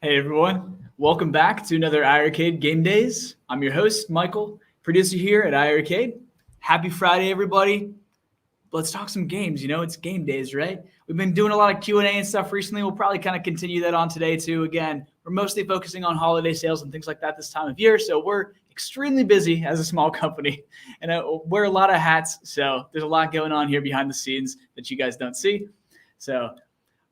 Hey everyone, welcome back to another iiRcade Gamedaze. I'm your host, Michael, producer here at iiRcade. Happy Friday, everybody. Let's talk some games. You know, it's game days, right? We've been doing a lot of Q&A and stuff recently. We'll probably kind of continue that on today too. Again, we're mostly focusing on holiday sales and things like that this time of year. So we're extremely busy as a small company and I wear a lot of hats. So there's a lot going on here behind the scenes that you guys don't see. So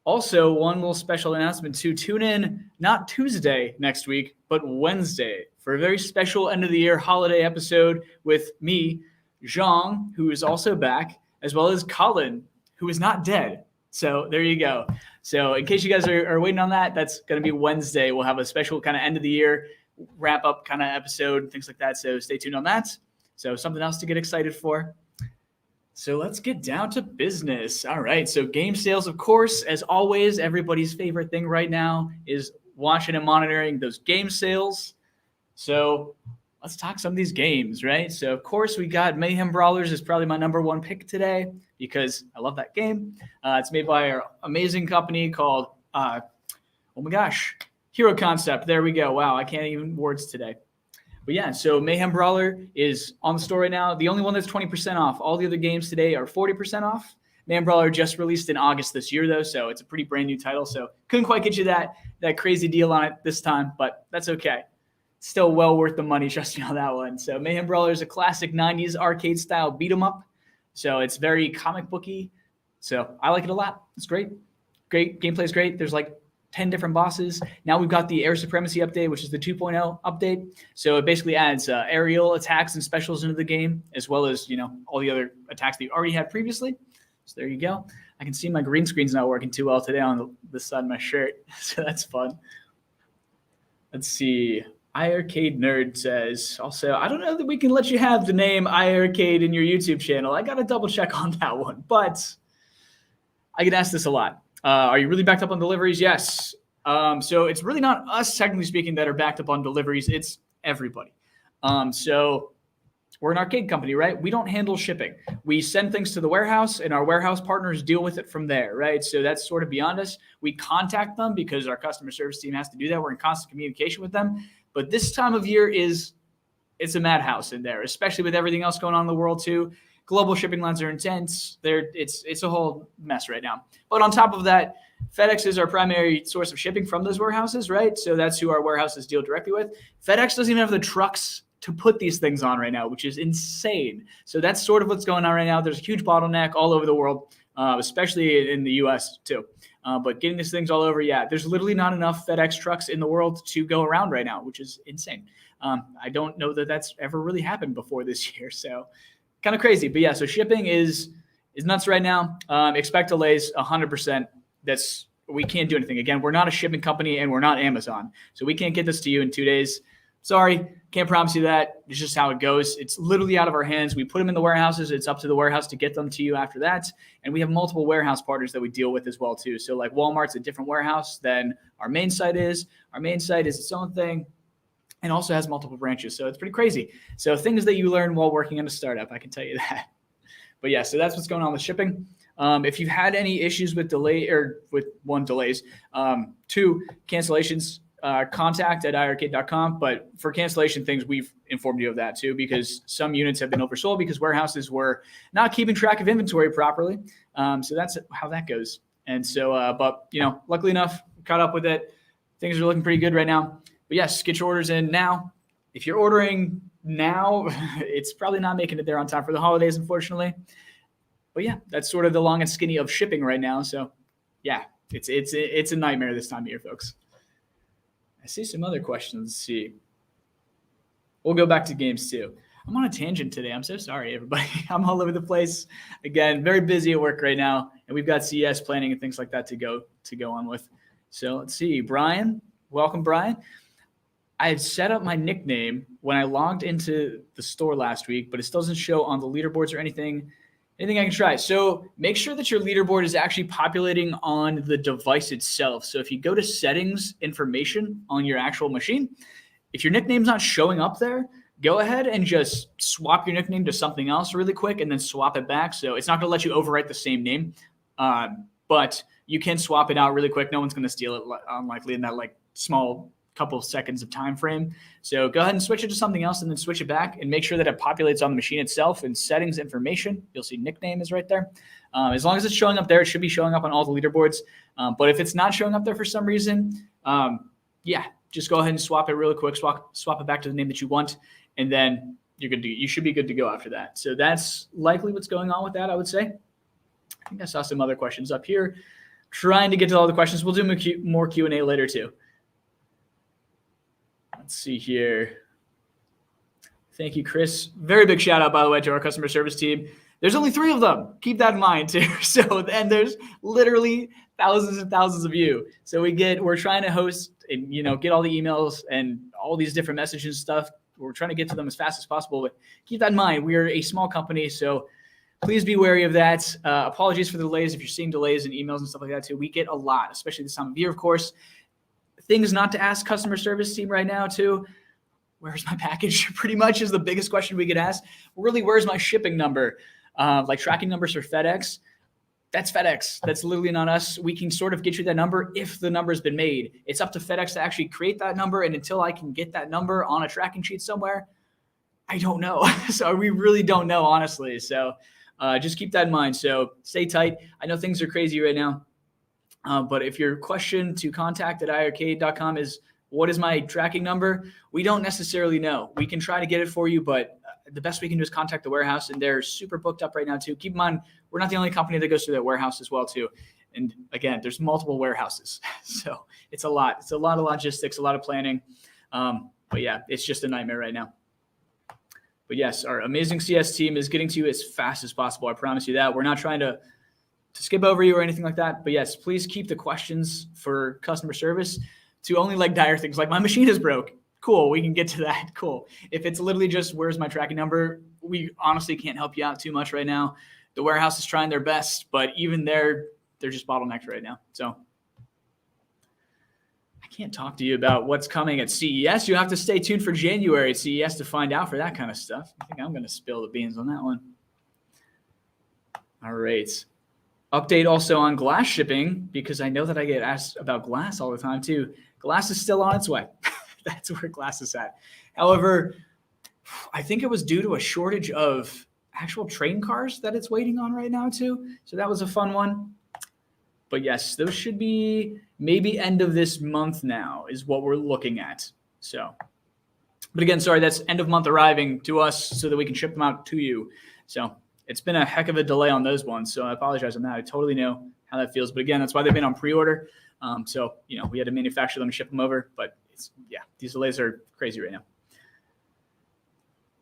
also, one little special announcement to tune in not Tuesday next week, but Wednesday for a very special end of the year holiday episode with me, Zhang, who is also back, as well as Colin, who is not dead. So there you go. So in case you guys are waiting on that, that's going to be Wednesday. We'll have a special kind of end of the year wrap up kind of episode and things like that. So stay tuned on that. So something else to get excited for. So let's get down to business. All right. So game sales, of course, as always, everybody's favorite thing right now is watching and monitoring those game sales. So let's talk some of these games, right? So, of course, we got Mayhem Brawlers is probably my number one pick today because I love that game. It's made by our amazing company called, oh my gosh, Hero Concept. There we go. Wow, I can't even words today. But yeah, so Mayhem Brawler is on the store right now. The only one that's 20% off. All the other games today are 40% off. Mayhem Brawler just released in August this year, though, so it's a pretty brand new title. So couldn't quite get you that crazy deal on it this time, but that's okay. Still well worth the money, trust me on that one. So Mayhem Brawler is a classic 90s arcade-style beat-em-up. So it's very comic booky. So I like it a lot. It's great. Great. Gameplay is great. There's like 10 different bosses. Now we've got the Air Supremacy update, which is the 2.0 update. So it basically adds aerial attacks and specials into the game, as well as, you know, all the other attacks that you already had previously. So there you go. I can see my green screen's not working too well today on the side of my shirt. So that's fun. Let's see. iiRcade Nerd says, also, I don't know that we can let you have the name iiRcade in your YouTube channel. I got to double check on that one, but I get asked this a lot. Are you really backed up on deliveries? Yes. So it's really not us, technically speaking, that are backed up on deliveries. It's everybody. So we're an arcade company, right? We don't handle shipping. We send things to the warehouse, and our warehouse partners deal with it from there, right? So that's sort of beyond us. We contact them because our customer service team has to do that. We're in constant communication with them. But this time of year it's a madhouse in there, especially with everything else going on in the world too. Global shipping lines are intense. It's a whole mess right now. But on top of that, FedEx is our primary source of shipping from those warehouses, right? So that's who our warehouses deal directly with. FedEx doesn't even have the trucks to put these things on right now, which is insane. So that's sort of what's going on right now. There's a huge bottleneck all over the world, especially in the U.S. too. But getting these things all over, yeah, there's literally not enough FedEx trucks in the world to go around right now, which is insane. I don't know that that's ever really happened before this year. So kind of crazy. But yeah, so shipping is nuts right now. Expect delays 100%. We can't do anything. Again, we're not a shipping company and we're not Amazon. So we can't get this to you in 2 days. Sorry, can't promise you that. It's just how it goes. It's literally out of our hands. We put them in the warehouses. It's up to the warehouse to get them to you after that. And we have multiple warehouse partners that we deal with as well too. So like Walmart's a different warehouse than our main site is. Our main site is its own thing and also has multiple branches. So it's pretty crazy. So things that you learn while working on a startup, I can tell you that. But yeah, so that's what's going on with shipping. If you've had any issues with delays, two cancellations, contact at iiRcade.com. But for cancellation things, we've informed you of that too, because some units have been oversold because warehouses were not keeping track of inventory properly. So that's how that goes. And so, but you know, luckily enough, caught up with it. Things are looking pretty good right now. But yes, get your orders in now. If you're ordering now, it's probably not making it there on time for the holidays, unfortunately. But yeah, that's sort of the long and skinny of shipping right now. So yeah, it's a nightmare this time of year, folks. I see some other questions. Let's see. We'll go back to games too. I'm on a tangent today. I'm so sorry, everybody. I'm all over the place. Again, very busy at work right now, and we've got CES planning and things like that to go on with. So let's see. Brian, welcome, Brian. I had set up my nickname when I logged into the store last week, but it still doesn't show on the leaderboards or anything I can try. So make sure that your leaderboard is actually populating on the device itself. So if you go to settings information on your actual machine, if your nickname's not showing up there, go ahead and just swap your nickname to something else really quick and then swap it back. So it's not going to let you overwrite the same name, but you can swap it out really quick. No one's going to steal it, unlikely, in that like small couple of seconds of time frame. So go ahead and switch it to something else and then switch it back and make sure that it populates on the machine itself. In settings information, you'll see nickname is right there. As long as it's showing up there, it should be showing up on all the leaderboards. But if it's not showing up there for some reason, just go ahead and swap it really quick, swap it back to the name that you want, and then you should be good to go after that. So that's likely what's going on with that, I would say. I think I saw some other questions up here. Trying to get to all the questions. We'll do more Q&A later too. Let's see here. Thank you, Chris. Very big shout out, by the way, to our customer service team. There's only 3 of them. Keep that in mind too. And there's literally thousands and thousands of you. So we're trying to host and get all the emails and all these different messages and stuff. We're trying to get to them as fast as possible. But keep that in mind. We are a small company, so please be wary of that. Apologies for the delays if you're seeing delays in emails and stuff like that too. We get a lot, especially this time of year, of course. Things not to ask customer service team right now too. Where's my package? Pretty much is the biggest question we get asked. Really, where's my shipping number? Like tracking numbers for FedEx. That's FedEx. That's literally not us. We can sort of get you that number if the number's been made. It's up to FedEx to actually create that number. And until I can get that number on a tracking sheet somewhere, I don't know. So we really don't know, honestly. So just keep that in mind. So stay tight. I know things are crazy right now. But if your question to contact at iiRcade.com is, what is my tracking number? We don't necessarily know. We can try to get it for you, but the best we can do is contact the warehouse, and they're super booked up right now too. Keep in mind, we're not the only company that goes through that warehouse as well too. And again, there's multiple warehouses. So it's a lot. It's a lot of logistics, a lot of planning. But yeah, it's just a nightmare right now. But yes, our amazing CS team is getting to you as fast as possible. I promise you that. We're not trying to skip over you or anything like that. But yes, please keep the questions for customer service to only like dire things like my machine is broke. Cool, we can get to that. Cool. If it's literally just where's my tracking number, we honestly can't help you out too much right now. The warehouse is trying their best, but even they're just bottlenecked right now. So I can't talk to you about what's coming at CES. You have to stay tuned for January at CES to find out for that kind of stuff. I think I'm going to spill the beans on that one. All right. Update also on glass shipping, because I know that I get asked about glass all the time too. Glass is still on its way. That's where glass is at. However, I think it was due to a shortage of actual train cars that it's waiting on right now too. So that was a fun one. But yes, those should be maybe end of this month now is what we're looking at. So, but again, sorry, that's end of month arriving to us so that we can ship them out to you. So it's been a heck of a delay on those ones. So I apologize on that. I totally know how that feels. But again, that's why they've been on pre-order. So, we had to manufacture them and ship them over. But these delays are crazy right now.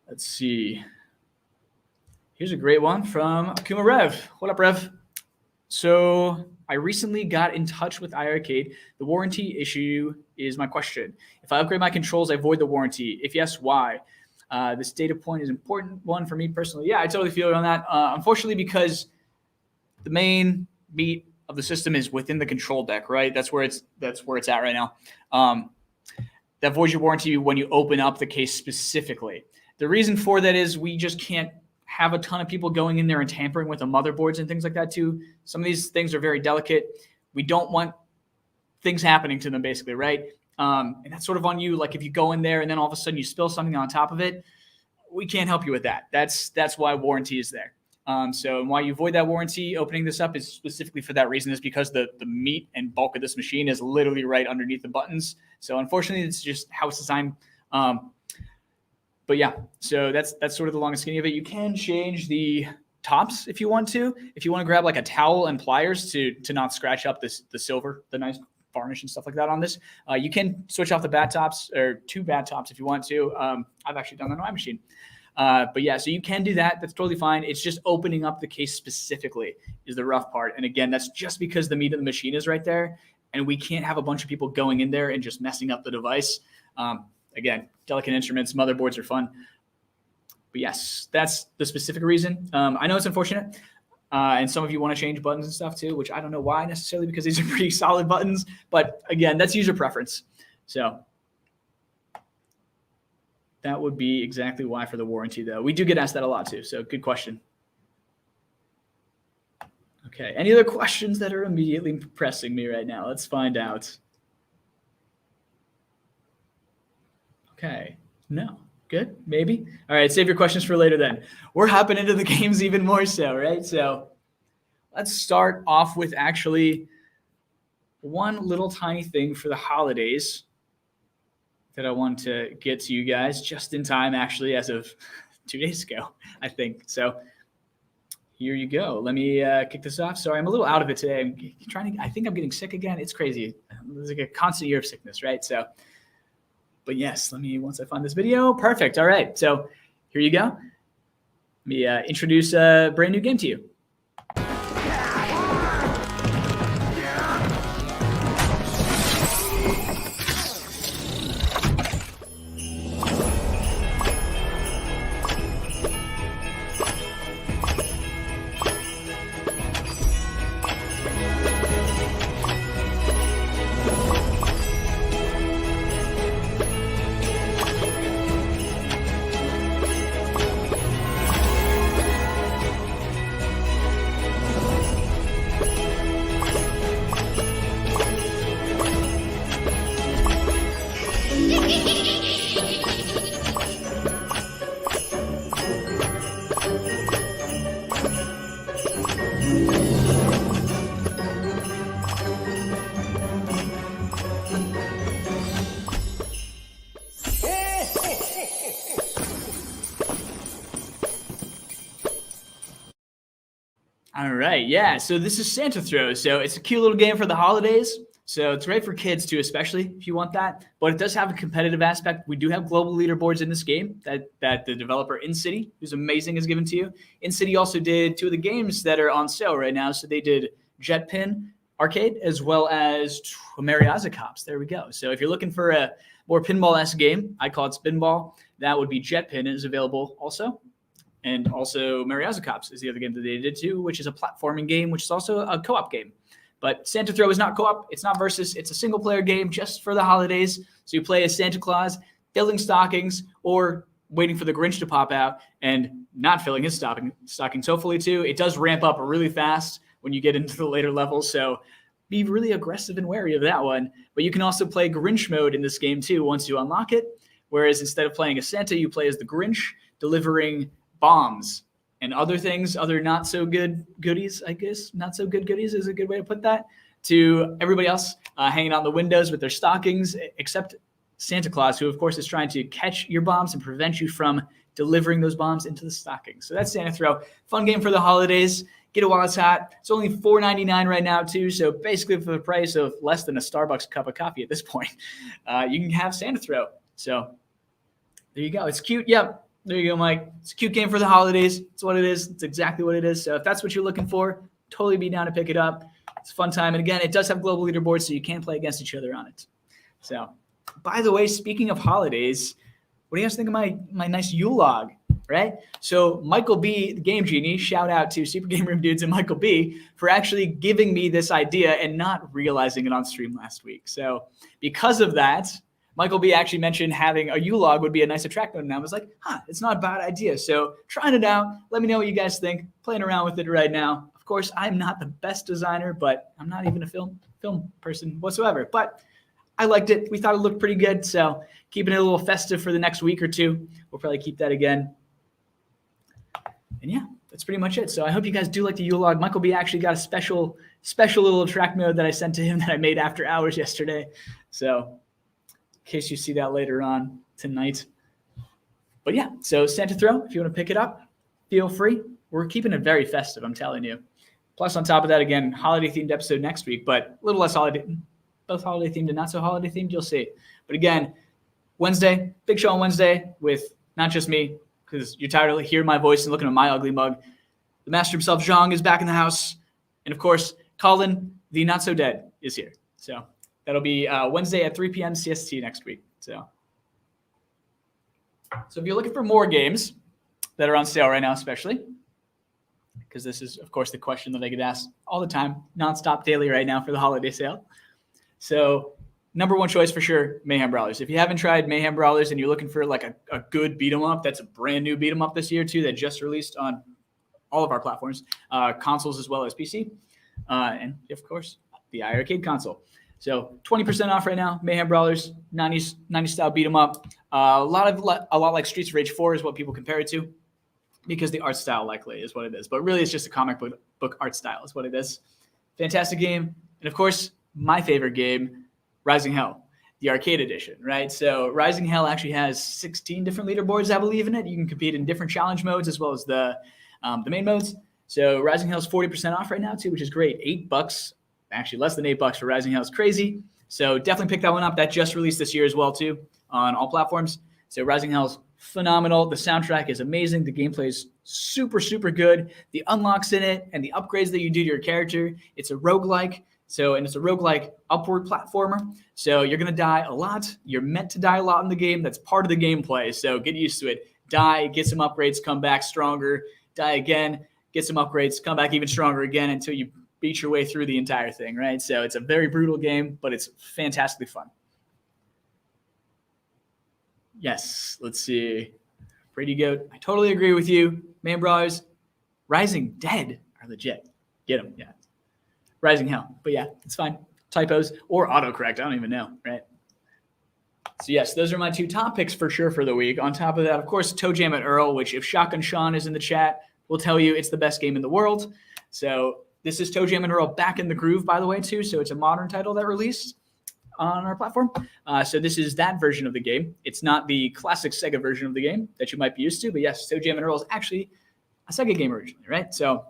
Let's see. Here's a great one from Akuma Rev. What up, Rev? So I recently got in touch with iiRcade. The warranty issue is my question. If I upgrade my controls, I void the warranty. If yes, why? This data point is an important one for me personally. Yeah, I totally feel it on that. Unfortunately, because the main meat of the system is within the control deck, right? That's where it's at right now. That voids your warranty when you open up the case specifically. The reason for that is we just can't have a ton of people going in there and tampering with the motherboards and things like that too. Some of these things are very delicate. We don't want things happening to them basically, right? And that's sort of on you. Like if you go in there and then all of a sudden you spill something on top of it, we can't help you with that. That's why warranty is there. So why you void that warranty, opening this up is specifically for that reason, is because the meat and bulk of this machine is literally right underneath the buttons. So unfortunately, it's just how it's designed. But yeah, so that's sort of the long and skinny of it. You can change the tops if you want to. If you want to grab like a towel and pliers to not scratch up the silver, the nice varnish and stuff like that on this, you can switch off the bat tops or 2 bat tops if you want to. I've actually done that on my machine. But yeah, so you can do that. That's totally fine. It's just opening up the case specifically is the rough part. And again, that's just because the meat of the machine is right there. And we can't have a bunch of people going in there and just messing up the device. Again, delicate instruments, motherboards are fun. But yes, that's the specific reason. I know it's unfortunate. And some of you want to change buttons and stuff too, which I don't know why necessarily, because these are pretty solid buttons. But again, that's user preference. So that would be exactly why for the warranty, though. We do get asked that a lot too. So good question. Okay. Any other questions that are immediately pressing me right now? Let's find out. Okay. No. Good. Maybe. All right. Save your questions for later then. We're hopping into the games even more so, right? So let's start off with actually one little tiny thing for the holidays that I want to get to you guys just in time, actually, as of 2 days ago, I think. So here you go. Let me kick this off. Sorry, I'm a little out of it today. I think I'm getting sick again. It's crazy. It's like a constant year of sickness, right? So, but yes, once I find this video, perfect. All right. So here you go. Let me introduce a brand new game to you. All right, yeah. So this is Santa Throw. So it's a cute little game for the holidays. So it's great for kids too, especially if you want that. But it does have a competitive aspect. We do have global leaderboards in this game that the developer InCity, who's amazing, has given to you. InCity also did 2 of the games that are on sale right now. So they did Jetpin Arcade as well as Mariaza Cops. There we go. So if you're looking for a more pinball-esque game, I call it Spinball. That would be Jetpin. It is available also. And also Mariaza Cops is the other game that they did too, which is a platforming game, which is also a co-op game. But Santa Throw is not co-op. It's not versus. It's a single-player game just for the holidays. So you play as Santa Claus, filling stockings, or waiting for the Grinch to pop out and not filling his stockings, hopefully too. It does ramp up really fast when you get into the later levels, so be really aggressive and wary of that one. But you can also play Grinch mode in this game too once you unlock it, whereas instead of playing as Santa, you play as the Grinch, delivering bombs and other things, other not so good goodies, I guess. Not so good goodies is a good way to put that, to everybody else hanging out in the windows with their stockings, except Santa Claus, who of course is trying to catch your bombs and prevent you from delivering those bombs into the stockings. So that's Santa Throw. Fun game for the holidays. Get it while it's hot. It's only $4.99 right now too, so basically for the price of less than a Starbucks cup of coffee at this point, you can have Santa Throw. So there you go. It's cute. Yep. There you go, Mike. It's a cute game for the holidays. It's what it is. It's exactly what it is. So if that's what you're looking for, totally be down to pick it up. It's a fun time. And again, it does have global leaderboards, so you can play against each other on it. So, by the way, speaking of holidays, what do you guys think of my nice Yule log, right? So Michael B, the Game Genie, shout out to Super Game Room Dudes and Michael B for actually giving me this idea and not realizing it on stream last week. So because of that, Michael B actually mentioned having a Yule log would be a nice attract mode, and I was like, it's not a bad idea. So trying it out. Let me know what you guys think. Playing around with it right now. Of course, I'm not the best designer, but I'm not even a film person whatsoever. But I liked it. We thought it looked pretty good. So keeping it a little festive for the next week or two. We'll probably keep that again. And yeah, that's pretty much it. So I hope you guys do like the Yule log. Michael B actually got a special little attract mode that I sent to him that I made after hours yesterday. So in case you see that later on tonight. But yeah, so Santa Throw, if you want to pick it up, feel free. We're keeping it very festive, I'm telling you. Plus, on top of that, again, holiday-themed episode next week, but a little less holiday, both holiday-themed and not so holiday-themed, you'll see. But again, Wednesday, big show on Wednesday with not just me, because you're tired of hearing my voice and looking at my ugly mug. The master himself, Zhang, is back in the house. And of course, Colin, the not-so-dead, is here. So that'll be Wednesday at 3 p.m. CST next week. So if you're looking for more games that are on sale right now, especially, because this is, of course, the question that I get asked all the time, nonstop daily right now for the holiday sale. So number one choice for sure, Mayhem Brawlers. If you haven't tried Mayhem Brawlers and you're looking for like a good beat 'em up, that's a brand new beat 'em up this year too that just released on all of our platforms, consoles as well as PC, and of course the iiRcade console. So 20% off right now. Mayhem Brawlers, 90s style beat 'em up. A lot like Streets of Rage 4 is what people compare it to, because the art style likely is what it is. But really, it's just a comic book art style is what it is. Fantastic game. And of course, my favorite game, Rising Hell, the arcade edition, right? So Rising Hell actually has 16 different leaderboards, I believe, in it. You can compete in different challenge modes as well as the main modes. So Rising Hell is 40% off right now too, which is great. $8, actually less than $8 for Rising Hell is crazy. So definitely pick that one up. That just released this year as well too on all platforms. So Rising Hell is phenomenal. The soundtrack is amazing. The gameplay is super, super good. The unlocks in it and the upgrades that you do to your character. It's a roguelike. And it's a roguelike upward platformer. So you're going to die a lot. You're meant to die a lot in the game. That's part of the gameplay. So get used to it. Die, get some upgrades, come back stronger. Die again, get some upgrades, come back even stronger again until you beat your way through the entire thing, right? So it's a very brutal game, but it's fantastically fun. Yes, let's see. Brady Goat, I totally agree with you. Man Brawlers, Rising Dead are legit. Get them, yeah. Rising Hell, but yeah, it's fine. Typos or autocorrect, I don't even know, right? So yes, those are my two top picks for sure for the week. On top of that, of course, Toe Jam and Earl, which if Shotgun Sean is in the chat, will tell you it's the best game in the world. So this is Toe Jam and Earl Back in the Groove, by the way, too. So it's a modern title that released on our platform. So this is that version of the game. It's not the classic Sega version of the game that you might be used to. But yes, Toe Jam and Earl is actually a Sega game originally, right? So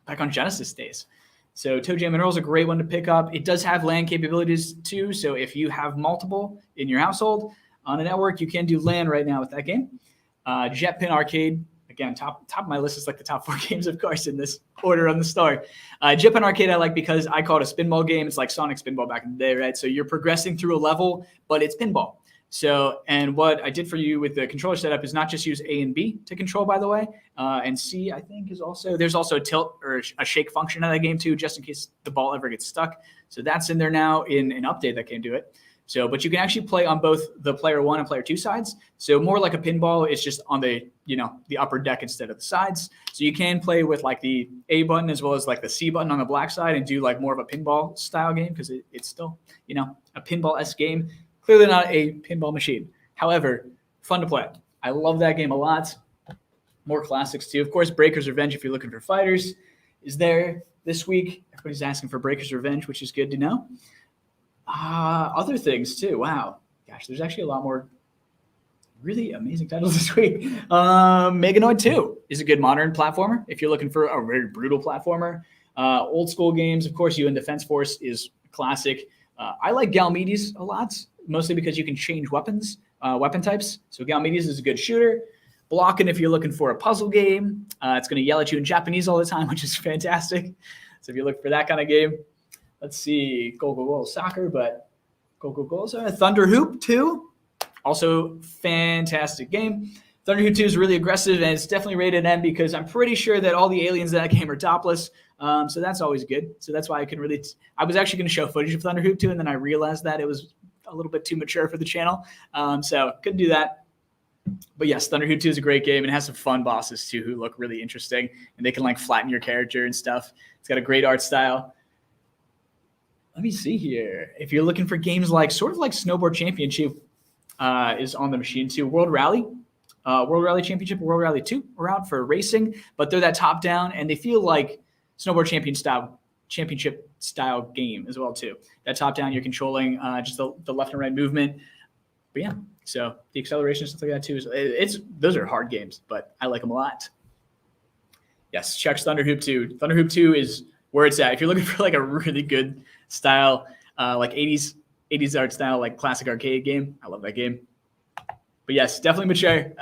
back on Genesis days. So Toe Jam and Earl is a great one to pick up. It does have LAN capabilities too. So if you have multiple in your household on a network, you can do LAN right now with that game. Jetpin Arcade. Again, top of my list is like the top 4 games, of course, in this order on the store. Jetpin Arcade I like because I call it a spinball game. It's like Sonic Spinball back in the day, right? So you're progressing through a level, but it's pinball. So, and what I did for you with the controller setup is not just use A and B to control, by the way. And C, I think, is also, there's also a tilt or a shake function in that game too, just in case the ball ever gets stuck. So that's in there now in an update that came to it. So, but you can actually play on both the player 1 and player 2 sides. So more like a pinball, it's just on the, the upper deck instead of the sides. So you can play with like the A button as well as like the C button on the black side and do like more of a pinball style game because it's still, a pinball-esque game. Clearly not a pinball machine. However, fun to play. I love that game a lot. More classics too. Of course, Breaker's Revenge, if you're looking for fighters, is there this week. Everybody's asking for Breaker's Revenge, which is good to know. Other things too. Wow. Gosh, there's actually a lot more really amazing titles this week. Meganoid 2 is a good modern platformer if you're looking for a very brutal platformer. Old school games, of course, UN Defense Force is classic. I like Gamedaze a lot, mostly because you can change weapons, weapon types. So Gamedaze is a good shooter. Blocking if you're looking for a puzzle game. It's going to yell at you in Japanese all the time, which is fantastic. So if you look for that kind of game, let's see, Go Soccer, but Go Thunder Hoop 2, also fantastic game. Thunder Hoop 2 is really aggressive, and it's definitely rated M because I'm pretty sure that all the aliens in that game are topless. So that's always good. So that's why I can really I was actually going to show footage of Thunder Hoop 2, and then I realized that it was a little bit too mature for the channel. So couldn't do that. But yes, Thunder Hoop 2 is a great game, and it has some fun bosses too who look really interesting, and they can like flatten your character and stuff. It's got a great art style. Let me see here. If you're looking for games like sort of like Snowboard Championship is on the machine too. World Rally Championship, World Rally 2 are out for racing, but they're that top down, and they feel like Snowboard Championship style game as well too. That top down, you're controlling just the left and right movement. But yeah, so the acceleration stuff like that too. Those are hard games, but I like them a lot. Yes, check Thunder Hoop 2. Thunder Hoop 2 is where it's at. If you're looking for like a really good style, like 80s art style, like classic arcade game, I love that game. But yes, definitely mature.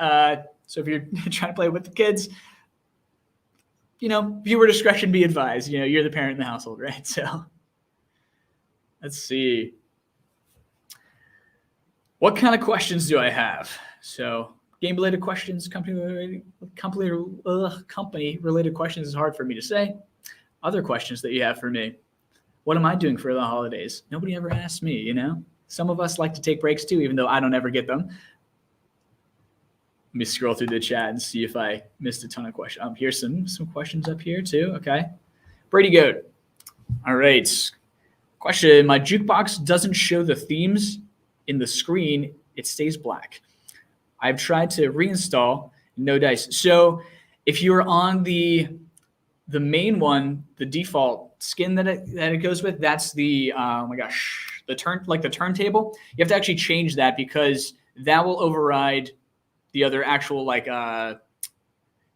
So if you're trying to play with the kids, viewer discretion be advised. You're the parent in the household, right? So let's see. What kind of questions do I have? So game-related questions, company-related questions is hard for me to say. Other questions that you have for me. What am I doing for the holidays? Nobody ever asked me, Some of us like to take breaks too, even though I don't ever get them. Let me scroll through the chat and see if I missed a ton of questions. Here's some questions up here too. Okay. Brady Goat. All right. Question, my jukebox doesn't show the themes in the screen. It stays black. I've tried to reinstall, no dice. So if you're on the main one, the default skin that it goes with, that's the, oh my gosh, the turntable. You have to actually change that because that will override the other actual, like the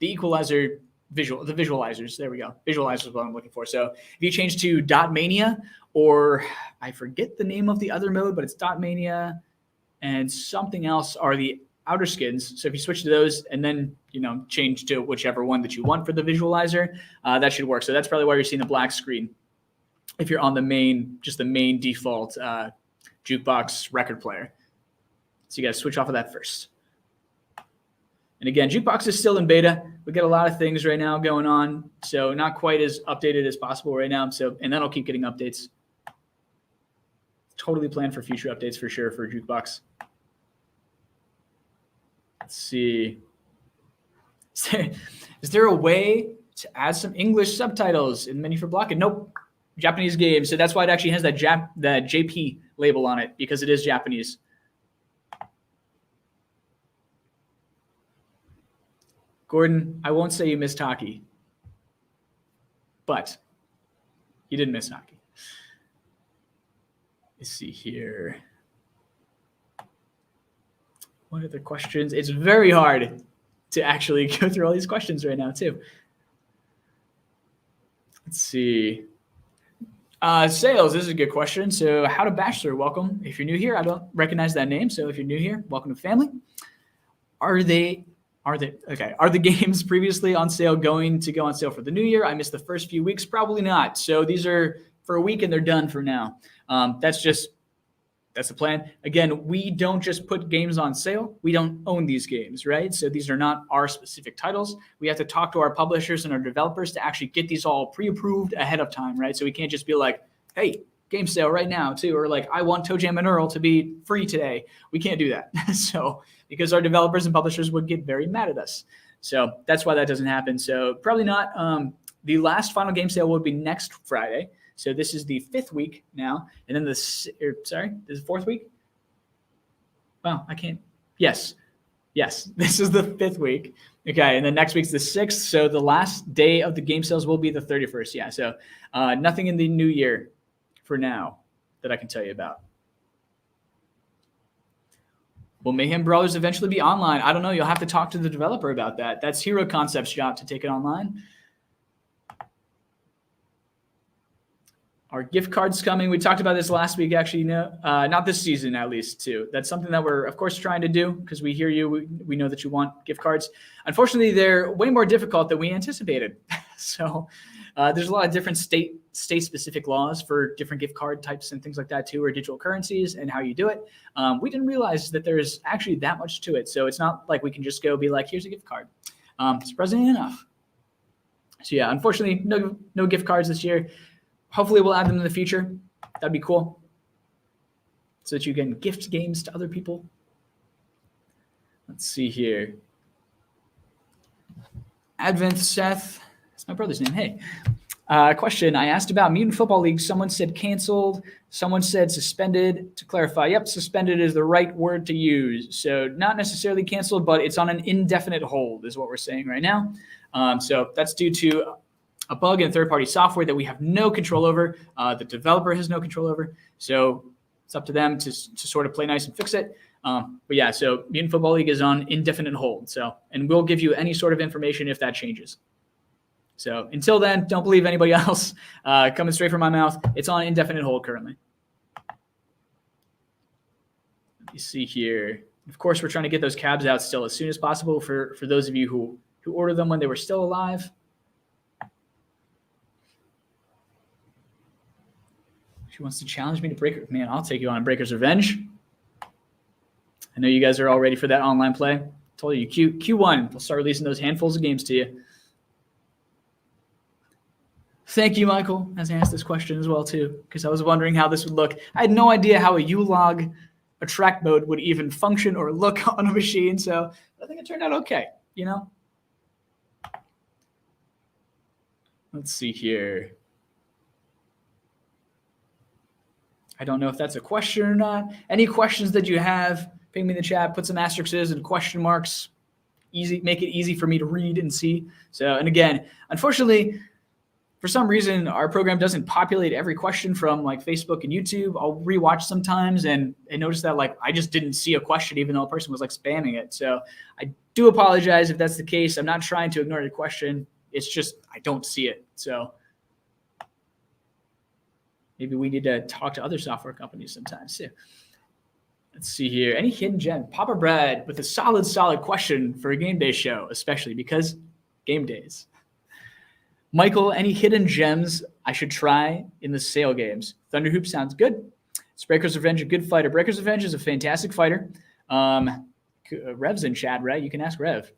equalizer the visualizers. There we go. Visualizers is what I'm looking for. So if you change to Dot Mania, or I forget the name of the other mode, but it's Dot Mania and something else are the outer skins. So if you switch to those and then, change to whichever one that you want for the visualizer, that should work. So that's probably why you're seeing the black screen if you're on the main default jukebox record player. So you got to switch off of that first. And again, jukebox is still in beta. We got a lot of things right now going on, so not quite as updated as possible right now. And that'll keep getting updates. Totally planned for future updates for sure for jukebox. Let's see. Is there a way to add some English subtitles in the menu for blocking? Nope. Japanese game. So that's why it actually has that JP label on it, because it is Japanese. Gordon, I won't say you missed hockey, but you didn't miss hockey. Let's see here. What other questions? It's very hard to actually go through all these questions right now, too. Let's see. Sales, this is a good question. So How to Bachelor, welcome. If you're new here, I don't recognize that name. So if you're new here, welcome to the family. Are the games previously on sale going to go on sale for the new year? I missed the first few weeks. Probably not. So these are for a week and they're done for now. That's the plan. Again, we don't just put games on sale. We don't own these games, right? So these are not our specific titles. We have to talk to our publishers and our developers to actually get these all pre-approved ahead of time, right? So we can't just be like, hey, game sale right now too, or like, I want ToeJam and Earl to be free today. We can't do that. So because our developers and publishers would get very mad at us. So that's why that doesn't happen. So probably not. The last final game sale will be next Friday. So this is the 5th week now. And then this is the 4th week. Wow, I can't. Yes, this is the 5th week. Okay, and then next week's the 6th. So the last day of the game sales will be the 31st. Yeah, so nothing in the new year for now that I can tell you about. Will Mayhem Brawlers eventually be online? I don't know. You'll have to talk to the developer about that. That's Hero Concepts' job to take it online. Are gift cards coming? We talked about this last week, actually. No, not this season, at least, too. That's something that we're, of course, trying to do because we hear you. We know that you want gift cards. Unfortunately, they're way more difficult than we anticipated. So there's a lot of different state-specific laws for different gift card types and things like that, too, or digital currencies and how you do it. We didn't realize that there's actually that much to it. So it's not like we can just go be like, here's a gift card. Surprisingly enough. So, yeah, unfortunately, no gift cards this year. Hopefully we'll add them in the future. That'd be cool. So that you can gift games to other people. Let's see here. Advent Seth. That's my brother's name. Hey. Question. I asked about Mutant Football League. Someone said canceled. Someone said suspended. To clarify, yep, suspended is the right word to use. So not necessarily canceled, but it's on an indefinite hold is what we're saying right now. So that's due to a bug in third-party software that we have no control over. The developer has no control over. So it's up to them to sort of play nice and fix it. But yeah, so Mutant Football League is on indefinite hold. So, and we'll give you any sort of information if that changes. So until then, don't believe anybody else coming straight from my mouth. It's on indefinite hold currently. Let me see here. Of course, we're trying to get those cabs out still as soon as possible for those of you who ordered them when they were still alive. She wants to challenge me to Breaker. Man, I'll take you on Breaker's Revenge. I know you guys are all ready for that online play. I told you, Q1, we'll start releasing those handfuls of games to you. Thank you, Michael, as I asked this question as well, too, because I was wondering how this would look. I had no idea how a U-Log attract mode would even function or look on a machine, so I think it turned out okay, you know? Let's see here. I don't know if that's a question or not. Any questions that you have, ping me in the chat, put some asterisks and question marks. Easy, make it easy for me to read and see. So, and again, unfortunately, for some reason, our program doesn't populate every question from like Facebook and YouTube. I'll rewatch sometimes and notice that like I just didn't see a question even though a person was like spamming it. So I do apologize if that's the case. I'm not trying to ignore the question. It's just I don't see it. So maybe we need to talk to other software companies sometimes too. Let's see here. Any hidden gem? Papa Brad with a solid question for a game day show, especially because game days. Michael, any hidden gems I should try in the sale games? Thunderhoop sounds good. Breaker's Revenge, a good fighter. Breaker's Revenge is a fantastic fighter. Rev's in chat, right? You can ask Rev.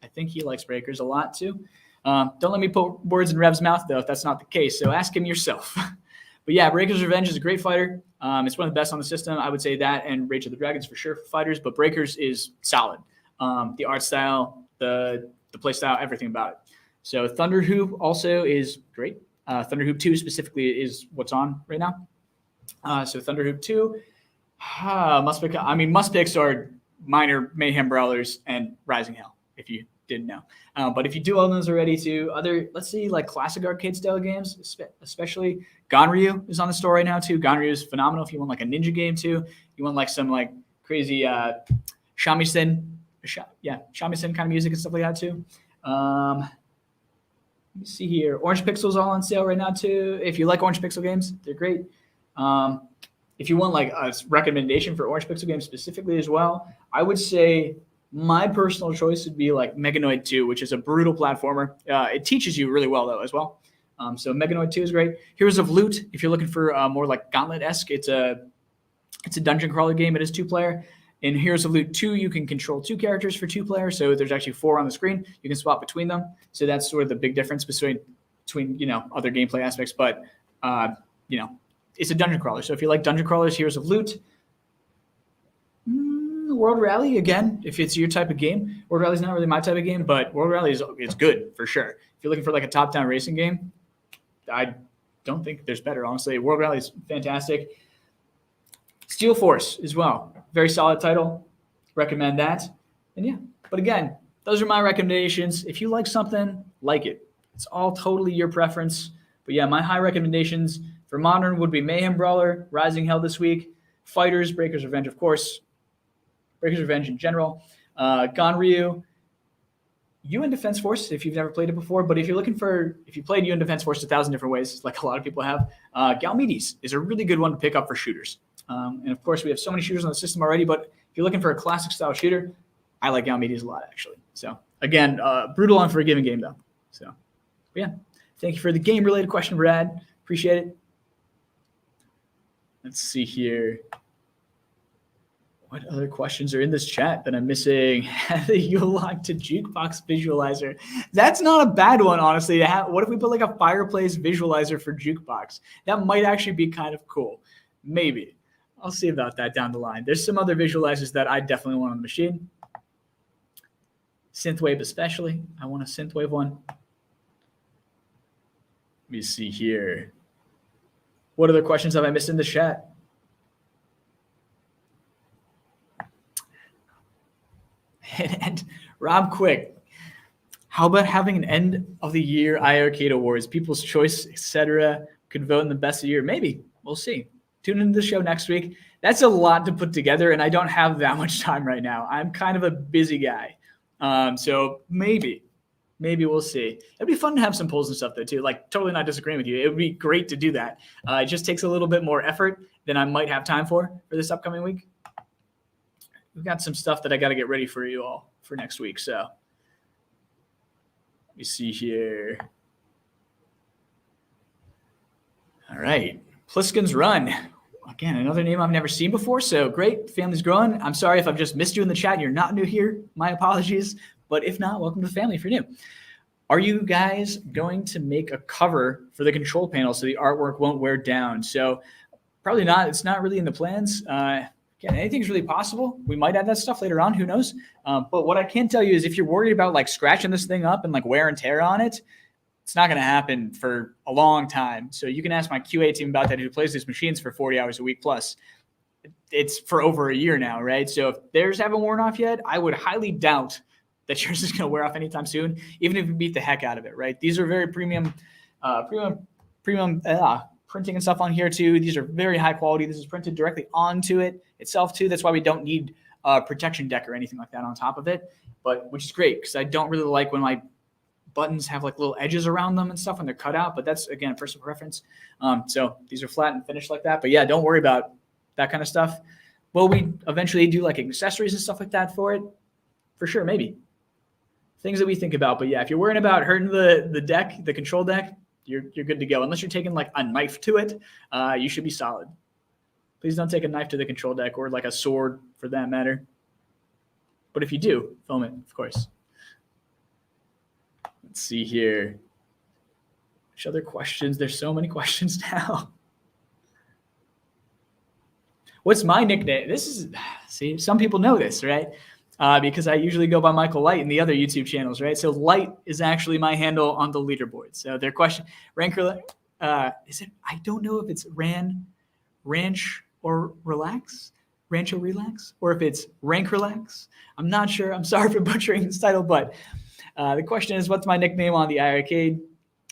I think he likes Breakers a lot too. Don't let me put words in Rev's mouth, though, if that's not the case. So ask him yourself. But yeah, Breaker's Revenge is a great fighter. It's one of the best on the system. I would say that and Rage of the Dragons for sure for fighters, but Breakers is solid. The art style, the play style, everything about it. So Thunderhoop also is great. Thunderhoop 2 specifically is what's on right now. So Thunderhoop 2, must picks are minor Mayhem Brawlers and Rising Hell, if you didn't know. But if you do own those already too, let's see, like classic arcade style games, especially Ganryu is on the store right now too. Ganryu is phenomenal if you want like a ninja game too. You want like some like crazy shamisen kind of music and stuff like that too. Let me see here. Orange Pixel's all on sale right now too. If you like Orange Pixel games, they're great. If you want like a recommendation for Orange Pixel games specifically as well, I would say my personal choice would be like Meganoid 2, which is a brutal platformer. It teaches you really well though as well. So Meganoid 2 is great. Heroes of Loot, if you're looking for more like Gauntlet-esque, it's a dungeon crawler game. It is 2-player. In Heroes of Loot 2, you can control 2 characters for 2 players, so there's actually 4 on the screen. You can swap between them. So that's sort of the big difference between other gameplay aspects. But it's a dungeon crawler. So if you like dungeon crawlers, Heroes of Loot, World Rally again, if it's your type of game. World Rally is not really my type of game, but World Rally is good for sure. If you're looking for like a top-down racing game, I don't think there's better, honestly. World Rally is fantastic. Steel Force as well. Very solid title. Recommend that. And yeah, but again, those are my recommendations. If you like something, like it. It's all totally your preference. But yeah, my high recommendations for modern would be Mayhem Brawler, Rising Hell this week, Fighters, Breaker's Revenge, of course, Breaker's Revenge in general, Ganryu, UN Defense Force, if you've never played it before. But if you played UN Defense Force 1,000 different ways, like a lot of people have, Gamedaze is a really good one to pick up for shooters. And of course, we have so many shooters on the system already, but if you're looking for a classic style shooter, I like Gamedaze a lot, actually. So again, brutal, unforgiving game though. So but yeah, thank you for the game related question, Brad. Appreciate it. Let's see here. What other questions are in this chat that I'm missing? You locked to jukebox visualizer. That's not a bad one, honestly. What if we put like a fireplace visualizer for jukebox? That might actually be kind of cool. Maybe. I'll see about that down the line. There's some other visualizers that I definitely want on the machine. Synthwave especially. I want a synthwave one. Let me see here. What other questions have I missed in the chat? And Rob Quick, how about having an end of the year iiRcade awards, People's Choice, etc. Could vote in the best of the year? Maybe. We'll see. Tune into the show next week. That's a lot to put together, and I don't have that much time right now. I'm kind of a busy guy. So maybe we'll see. It'd be fun to have some polls and stuff though too. Like totally not disagreeing with you. It would be great to do that. It just takes a little bit more effort than I might have time for this upcoming week. We've got some stuff that I got to get ready for you all for next week. So let me see here. All right. Pliskin's Run. Again, another name I've never seen before. So great. Family's growing. I'm sorry if I've just missed you in the chat and you're not new here. My apologies. But if not, welcome to the family if you're new. Are you guys going to make a cover for the control panel so the artwork won't wear down? So probably not. It's not really in the plans. Again, anything's really possible. We might add that stuff later on. Who knows? But what I can tell you is if you're worried about like scratching this thing up and like wear and tear on it, It's not going to happen for a long time. So you can ask my QA team about that, who plays these machines for 40 hours a week plus. It's for over a year now, right? So if theirs haven't worn off yet, I would highly doubt that yours is going to wear off anytime soon, even if you beat the heck out of it, right? These are very premium printing and stuff on here too. These are very high quality. This is printed directly onto it itself too. That's why we don't need a protection deck or anything like that on top of it, but which is great because I don't really like when my buttons have like little edges around them and stuff when they're cut out, but that's again personal preference. So these are flat and finished like that, but yeah, don't worry about that kind of stuff. Will we eventually do like accessories and stuff like that for it? For sure, maybe. Things that we think about, but yeah, if you're worrying about hurting the deck, the control deck, you're good to go. Unless you're taking like a knife to it, you should be solid. Please don't take a knife to the control deck or like a sword for that matter. But if you do, film it, of course. Let's see here. Which other questions? There's so many questions now. What's my nickname? This is, see, some people know this, right? Because I usually go by Michael Light in the other YouTube channels, right? So Light is actually my handle on the leaderboard. So their question, Ranker, is it? I don't know if it's Ranch or Relax, Rancho Relax, or if it's Rank Relax. I'm not sure. I'm sorry for butchering this title, but the question is, what's my nickname on the iiRcade?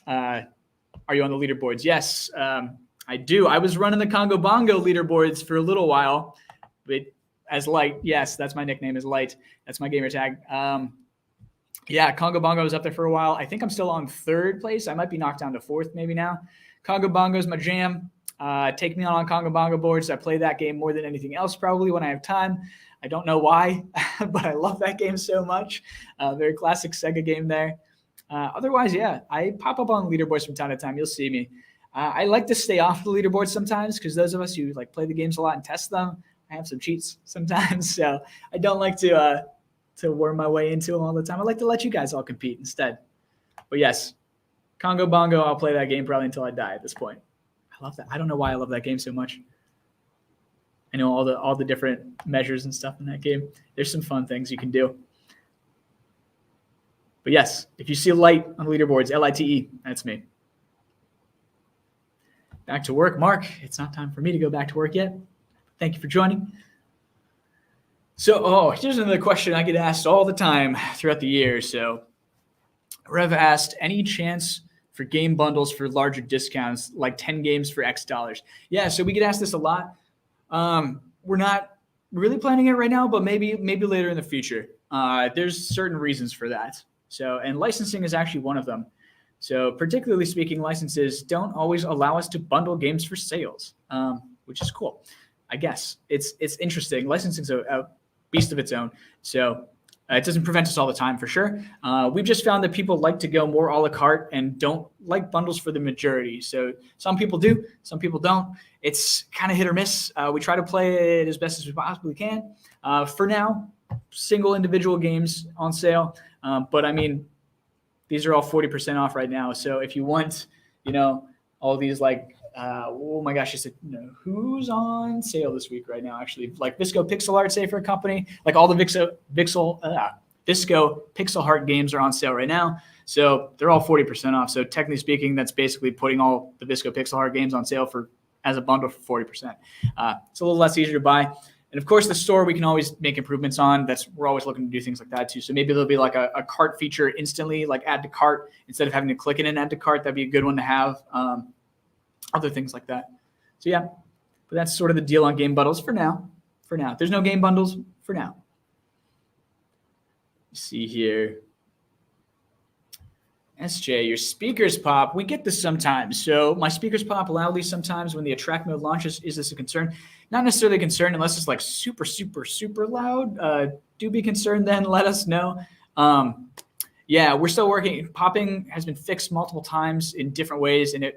Are you on the leaderboards? Yes, I do. I was running the Congo Bongo leaderboards for a little while, but as Light, yes, that's my nickname is Light. That's my gamer tag. Yeah, Congo Bongo was up there for a while. I think I'm still on 3rd place. I might be knocked down to 4th maybe now. Congo Bongo is my jam. Take me on Congo Bongo boards. I play that game more than anything else probably when I have time. I don't know why, but I love that game so much. Very classic Sega game there. Otherwise, yeah, I pop up on leaderboards from time to time. You'll see me. I like to stay off the leaderboard sometimes because those of us who like play the games a lot and test them, I have some cheats sometimes. So I don't like to worm my way into them all the time. I like to let you guys all compete instead. But yes, Congo Bongo, I'll play that game probably until I die at this point. I love that. I don't know why I love that game so much. I know all the different measures and stuff in that game. There's some fun things you can do. But yes, if you see Light on the leaderboards, Lite, that's me. Back to work, Mark. It's not time for me to go back to work yet. Thank you for joining. So, here's another question I get asked all the time throughout the year. So, Rev asked, any chance for game bundles for larger discounts, like 10 games for X dollars? Yeah, so we get asked this a lot. We're not really planning it right now, but maybe later in the future. There's certain reasons for that. So, and licensing is actually one of them. So particularly speaking, licenses don't always allow us to bundle games for sales, which is cool. I guess it's interesting. Licensing is a beast of its own. So it doesn't prevent us all the time for sure. We've just found that people like to go more a la carte and don't like bundles for the majority. So some people do, some people don't. It's kind of hit or miss. We try to play it as best as we possibly can. For now, single individual games on sale. But I mean, these are all 40% off right now. So if you want, all these like, oh my gosh, who's on sale this week right now? Actually, like Visco Pixel Art, say for a company, like all the Visco Pixel Art games are on sale right now. So they're all 40% off. So technically speaking, that's basically putting all the Visco Pixel Art games on sale as a bundle for 40%. It's a little less easier to buy. And of course, the store we can always make improvements on. We're always looking to do things like that too. So maybe there'll be like a cart feature instantly, like add to cart instead of having to click it and add to cart. That'd be a good one to have. Other things like that. So yeah, but that's sort of the deal on game bundles for now. There's no game bundles for now. Let's see here. SJ, your speakers pop. We get this sometimes. So my speakers pop loudly sometimes when the attract mode launches. Is this a concern? Not necessarily a concern unless it's like super, super, super loud. Do be concerned then. Let us know. Yeah, we're still working. Popping has been fixed multiple times in different ways, and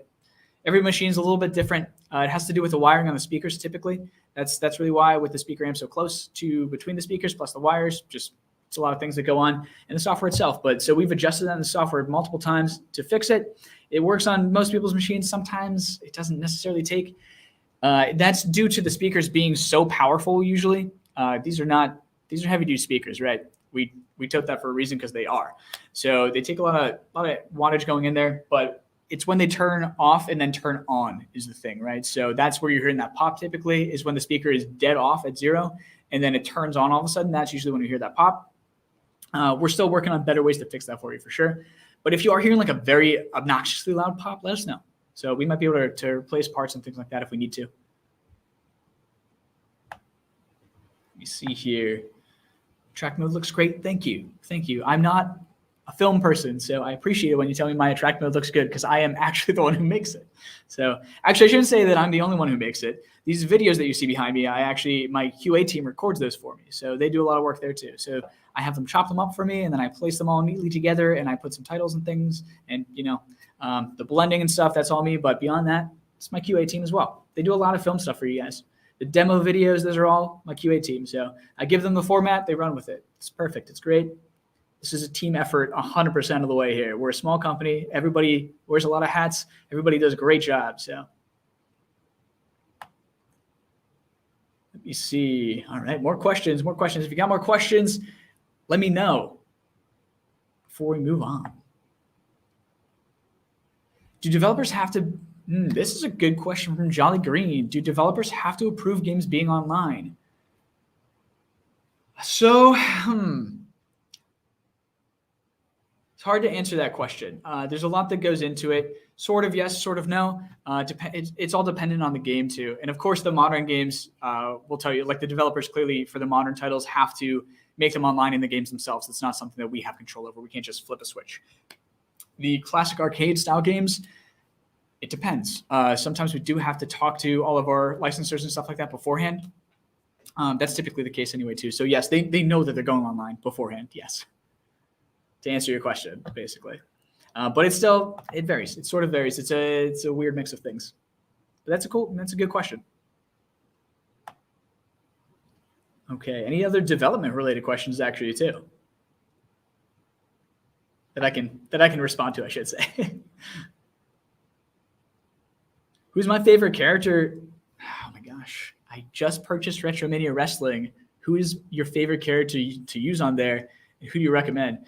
every machine's a little bit different. It has to do with the wiring on the speakers typically. That's really why with the speaker amp so close to between the speakers plus the wires, just it's a lot of things that go on in the software itself. But so we've adjusted that in the software multiple times to fix it. It works on most people's machines. Sometimes it doesn't necessarily take. That's due to the speakers being so powerful usually. These are heavy duty speakers, right? We took that for a reason because they are. So they take a lot of wattage going in there, but it's when they turn off and then turn on is the thing, right? So that's where you're hearing that pop typically, is when the speaker is dead off at 0 and then it turns on all of a sudden. That's usually when you hear that pop. We're still working on better ways to fix that for you for sure. But if you are hearing like a very obnoxiously loud pop, let us know. So we might be able to replace parts and things like that if we need to. Let me see here. Track mode looks great. Thank you. Thank you. I'm not a film person, so I appreciate it when you tell me my track mode looks good, because I am actually the one who makes it. So actually, I shouldn't say that I'm the only one who makes it. These videos that you see behind me, my QA team records those for me. So they do a lot of work there too. So I have them chop them up for me, and then I place them all neatly together, and I put some titles and things, and the blending and stuff, that's all me. But beyond that, it's my QA team as well. They do a lot of film stuff for you guys. The demo videos, those are all my QA team. So I give them the format, they run with it. It's perfect. It's great. This is a team effort 100% of the way here. We're a small company. Everybody wears a lot of hats. Everybody does a great job. So let me see. All right, more questions. If you got more questions, let me know before we move on. Do developers have to... this is a good question from Jolly Green. Do developers have to approve games being online? So, it's hard to answer that question. There's a lot that goes into it. Sort of yes, sort of no. It's all dependent on the game too. And of course, the modern games will tell you, like the developers clearly for the modern titles have to make them online in the games themselves. It's not something that we have control over. We can't just flip a switch. The classic arcade style games, it depends. Sometimes we do have to talk to all of our licensors and stuff like that beforehand. That's typically the case anyway too. So yes, they know that they're going online beforehand. Yes. To answer your question, basically. But it varies. It sort of varies. It's a weird mix of things. But that's a good question. Okay. Any other development related questions actually too? That I can respond to, I should say. Who's my favorite character? Oh my gosh. I just purchased Retromania Wrestling. Who is your favorite character to use on there? And who do you recommend?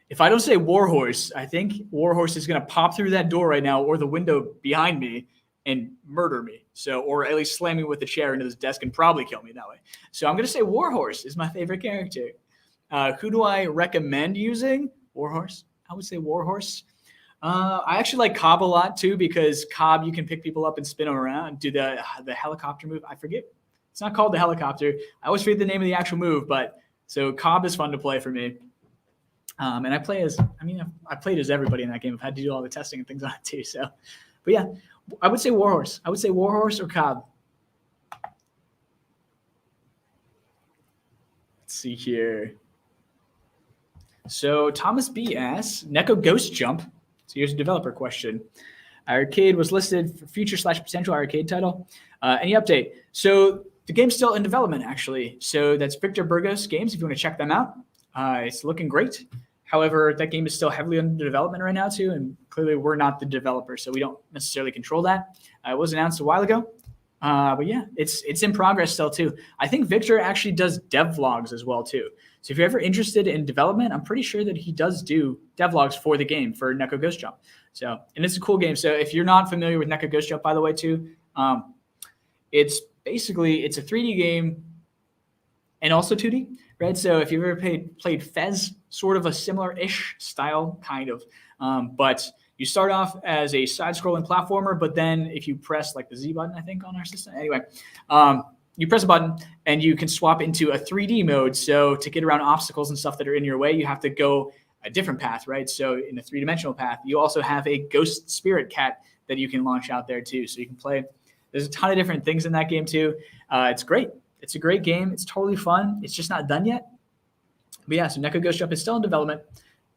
If I don't say Warhorse, I think Warhorse is going to pop through that door right now or the window behind me and murder me. So, or at least slam me with the chair into this desk and probably kill me that way. So I'm going to say Warhorse is my favorite character. Who do I recommend using? Warhorse. I would say Warhorse. I actually like Cobb a lot too, because Cobb, you can pick people up and spin them around, do the helicopter move. I forget. It's not called the helicopter. I always forget the name of the actual move, but so Cobb is fun to play for me. And I played as everybody in that game. I've had to do all the testing and things on it too. So, but yeah, I would say Warhorse. I would say Warhorse or Cobb. Let's see here. So Thomas B asks, Neko Ghost Jump. So here's a developer question. iiRcade was listed for future/potential iiRcade title. Any update? So the game's still in development, actually. So that's Victor Burgos Games, if you want to check them out. It's looking great. However, that game is still heavily under development right now, too, and clearly we're not the developer, so we don't necessarily control that. It was announced a while ago. But yeah, it's in progress still, too. I think Victor actually does dev vlogs as well, too. So if you're ever interested in development, I'm pretty sure that he does do devlogs for the game, for Neko Ghost Jump. So, and it's a cool game. So if you're not familiar with Neko Ghost Jump, by the way, too, it's a 3D game and also 2D, right? So if you've ever played Fez, sort of a similar-ish style, kind of. But you start off as a side-scrolling platformer, but then if you press like the Z button, I think, on our system. Anyway, you press a button and you can swap into a 3D mode. So to get around obstacles and stuff that are in your way, you have to go a different path, right? So in a three-dimensional path, you also have a ghost spirit cat that you can launch out there too. So you can play. There's a ton of different things in that game too. It's great. It's a great game. It's totally fun. It's just not done yet. But yeah, so Neko Ghost Jump is still in development.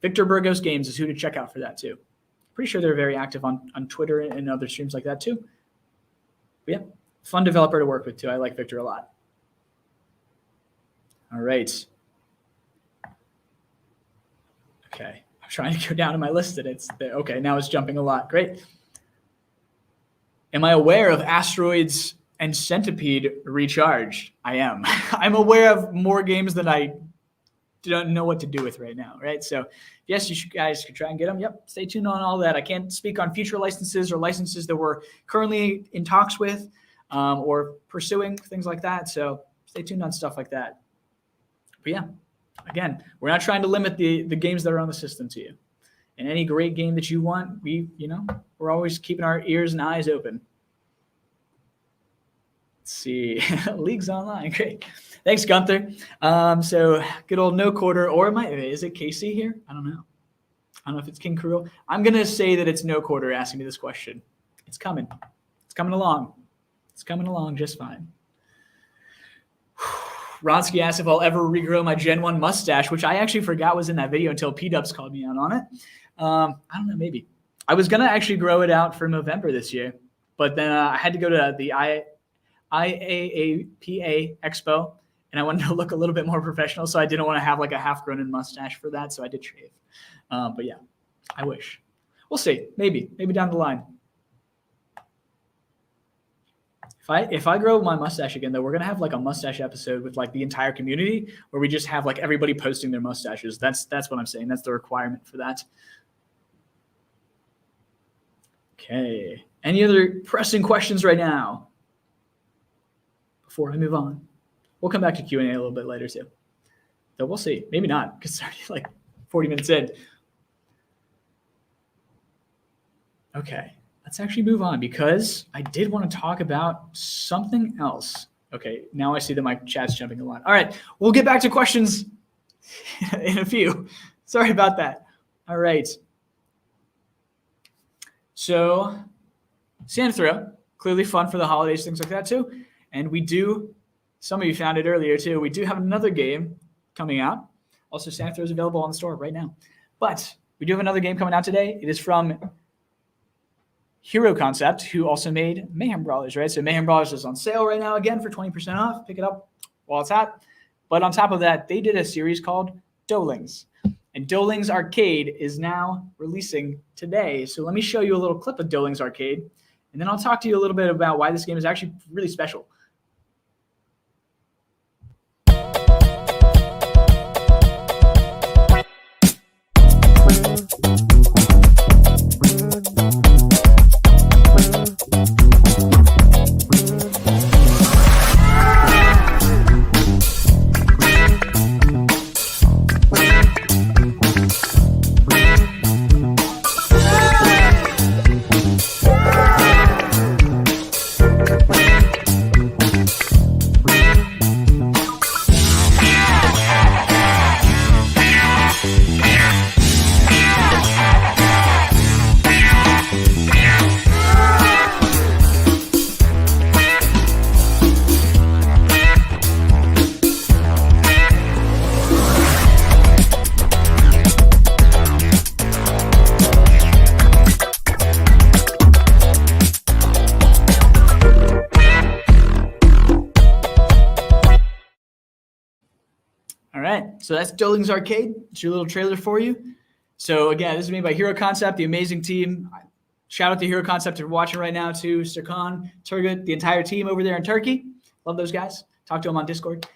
Victor Burgos Games is who to check out for that too. Pretty sure they're very active on Twitter and other streams like that too. But yeah, fun developer to work with too. I like Victor a lot. All right. Okay, I'm trying to go down to my list and it's there. Okay, now it's jumping a lot. Great. Am I aware of Asteroids and Centipede Recharged? I am. I'm aware of more games than I don't know what to do with right now, right? So yes, guys could try and get them. Yep, stay tuned on all that. I can't speak on future licenses or licenses that we're currently in talks with or pursuing, things like that. So stay tuned on stuff like that. But yeah, again, we're not trying to limit the games that are on the system to you. And any great game that you want, we're always keeping our ears and eyes open. Let's see, Leagues Online, great. Thanks, Gunther. So good old no quarter, or is it KC here? I don't know. I don't know if it's King Cruel. I'm gonna say that it's no quarter asking me this question. It's coming. It's coming along. It's coming along just fine. Ronsky asked if I'll ever regrow my Gen 1 mustache, which I actually forgot was in that video until P-Dubs called me out on it. I don't know, maybe. I was gonna actually grow it out for November this year, but then I had to go to the IAAPA Expo, and I wanted to look a little bit more professional, so I didn't want to have like a half-grown mustache for that, so I did shave. But yeah, I wish. We'll see. Maybe down the line. If I grow my mustache again, though, we're gonna have like a mustache episode with like the entire community, where we just have like everybody posting their mustaches. That's what I'm saying. That's the requirement for that. Okay. Any other pressing questions right now before I move on? We'll come back to Q&A a little bit later too. So we'll see. Maybe not, because it's already like 40 minutes in. Okay, let's actually move on, because I did want to talk about something else. Okay, now I see that my chat's jumping a lot. All right, we'll get back to questions in a few. Sorry about that. All right. So, Santa Throw, clearly fun for the holidays, things like that too. And we do, some of you found it earlier too, we do have another game coming out. Also, Santa Throw is available on the store right now. But we do have another game coming out today. It is from Hero Concept, who also made Mayhem Brawlers, right? So Mayhem Brawlers is on sale right now again for 20% off. Pick it up while it's hot. But on top of that, they did a series called Dolings. And Dolings Arcade is now releasing today. So let me show you a little clip of Dolings Arcade, and then I'll talk to you a little bit about why this game is actually really special. So that's Dolings Arcade. It's your little trailer for you. So again, this is made by Hero Concept, the amazing team. Shout out to Hero Concept if you're watching right now too. Serkan, Turgut, the entire team over there in Turkey. Love those guys. Talk to them on Discord,